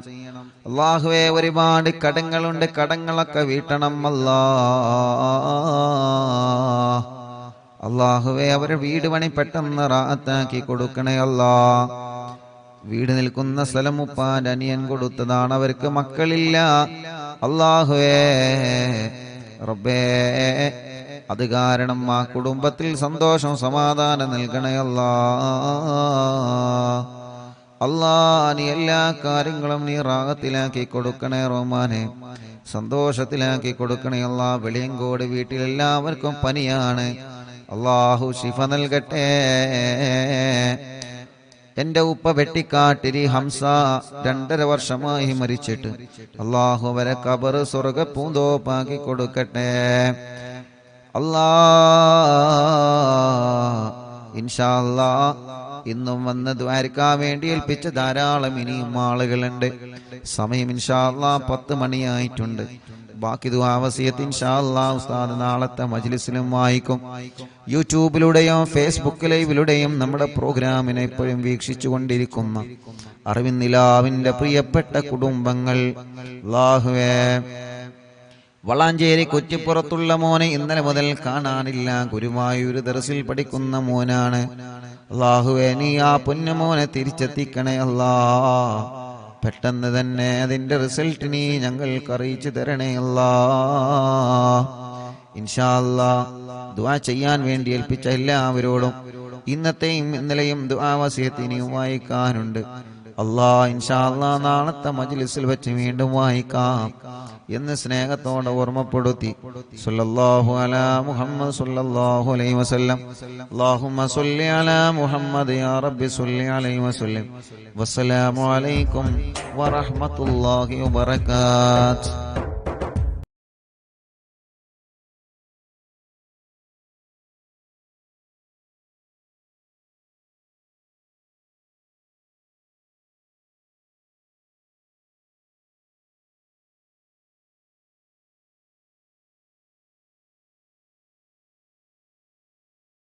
അല്ലാഹുവേ ഒരുപാട് കടങ്ങളുണ്ട്, കടങ്ങളൊക്കെ വീട്ടണം അല്ലാ. അല്ലാഹുവേ അവരുടെ വീട് പണി പെട്ടെന്ന് റാഹത്താക്കി കൊടുക്കണേ അല്ലാ. വീട് നിൽക്കുന്ന സ്ഥലം ഉപ്പാന്റെ അനിയൻ കൊടുത്തതാണ്, അവർക്ക് മക്കളില്ല. അല്ലാഹുവേ റബ്ബേ അത് കാരണം ആ കുടുംബത്തിൽ സന്തോഷം സമാധാനം നൽകണേ അല്ലാ. അല്ലാ നീ എല്ലാ കാര്യങ്ങളും നീ റാഹത്തിലാക്കി കൊടുക്കണേ റഹ്മാനെ. സന്തോഷത്തിലാക്കി കൊടുക്കണേ അല്ലാ. വെളിയങ്കോട് വീട്ടിലെല്ലാവർക്കും പനിയാണ്, അല്ലാഹു ശിഫ നൽകട്ടെ. എന്റെ ഉപ്പ വെട്ടിക്കാട്ടിരി ഹംസ 2.5 വർഷമായി മരിച്ചിട്ട്, അല്ലാഹു അവരെ ഖബർ സ്വർഗ്ഗ പൂന്തോപ്പാക്കി കൊടുക്കട്ടെ അല്ലാ. ഇൻഷാ അല്ലാ ഇന്നും വന്ന് ദ്വാരക്കാൻ വേണ്ടി ഏൽപ്പിച്ച ധാരാളം ഇനിയും ആളുകളുണ്ട്. സമയം ഇൻഷാ അല്ലാ 10 മണിയായിട്ടുണ്ട്. ബാക്കി ദുആ വസിയത്ത് ഇൻഷാ അല്ലാ ഉസ്താദ് നാളത്തെ മജ്ലിസിലും വായിക്കും. യൂട്യൂബിലൂടെയും ഫേസ്ബുക്ക് ലൈവിലൂടെയും നമ്മുടെ പ്രോഗ്രാമിനെ എപ്പോഴും വീക്ഷിച്ചു കൊണ്ടിരിക്കുന്ന അറിവിൻ നിലാവിന്റെ പ്രിയപ്പെട്ട കുടുംബങ്ങൾ, അല്ലാഹുവേ വളാഞ്ചേരി കുറ്റിപ്പുറത്തുള്ള മോനെ ഇന്നലെ മുതൽ കാണാനില്ല. ഗുരുവായൂർ ദർസിൽ പഠിക്കുന്ന മോനാണ്. അല്ലാഹുവേ നീ ആ പൊന്നുമോനെ തിരിച്ചെത്തിക്കണേ അല്ലാ. പെട്ടെന്ന് തന്നെ അതിന്റെ റിസൾട്ട് നീ ഞങ്ങൾക്ക് അറിയിച്ചു തരണേ അല്ലാ. ഇൻഷാ അല്ലാ ദുആ ചെയ്യാൻ വേണ്ടി ഏൽപ്പിച്ച എല്ലാവരോടും ഇന്നത്തെയും ഇന്നലെയും ദുആ വസിയത്ത് ഇനിയും വായിക്കാനുണ്ട്. ഇൻഷാ അല്ലാഹ് നാളത്തെ മജ്ലിസിൽ വെച്ച് വീണ്ടും വായിക്കാം എന്ന് സ്നേഹത്തോടെ ഓർമ്മപ്പെടുത്തി. സല്ലല്ലാഹു അലാ മുഹമ്മദ് സല്ലല്ലാഹു അലൈഹി വസല്ലം. അല്ലാഹുമ്മ സ്വല്ലി അലാ മുഹമ്മദ് യാ റബ്ബി സ്വല്ലി അലൈഹി വസല്ലം. വസ്സലാമു അലൈക്കും വറഹ്മത്തുള്ളാഹി വബറകാതുഹു.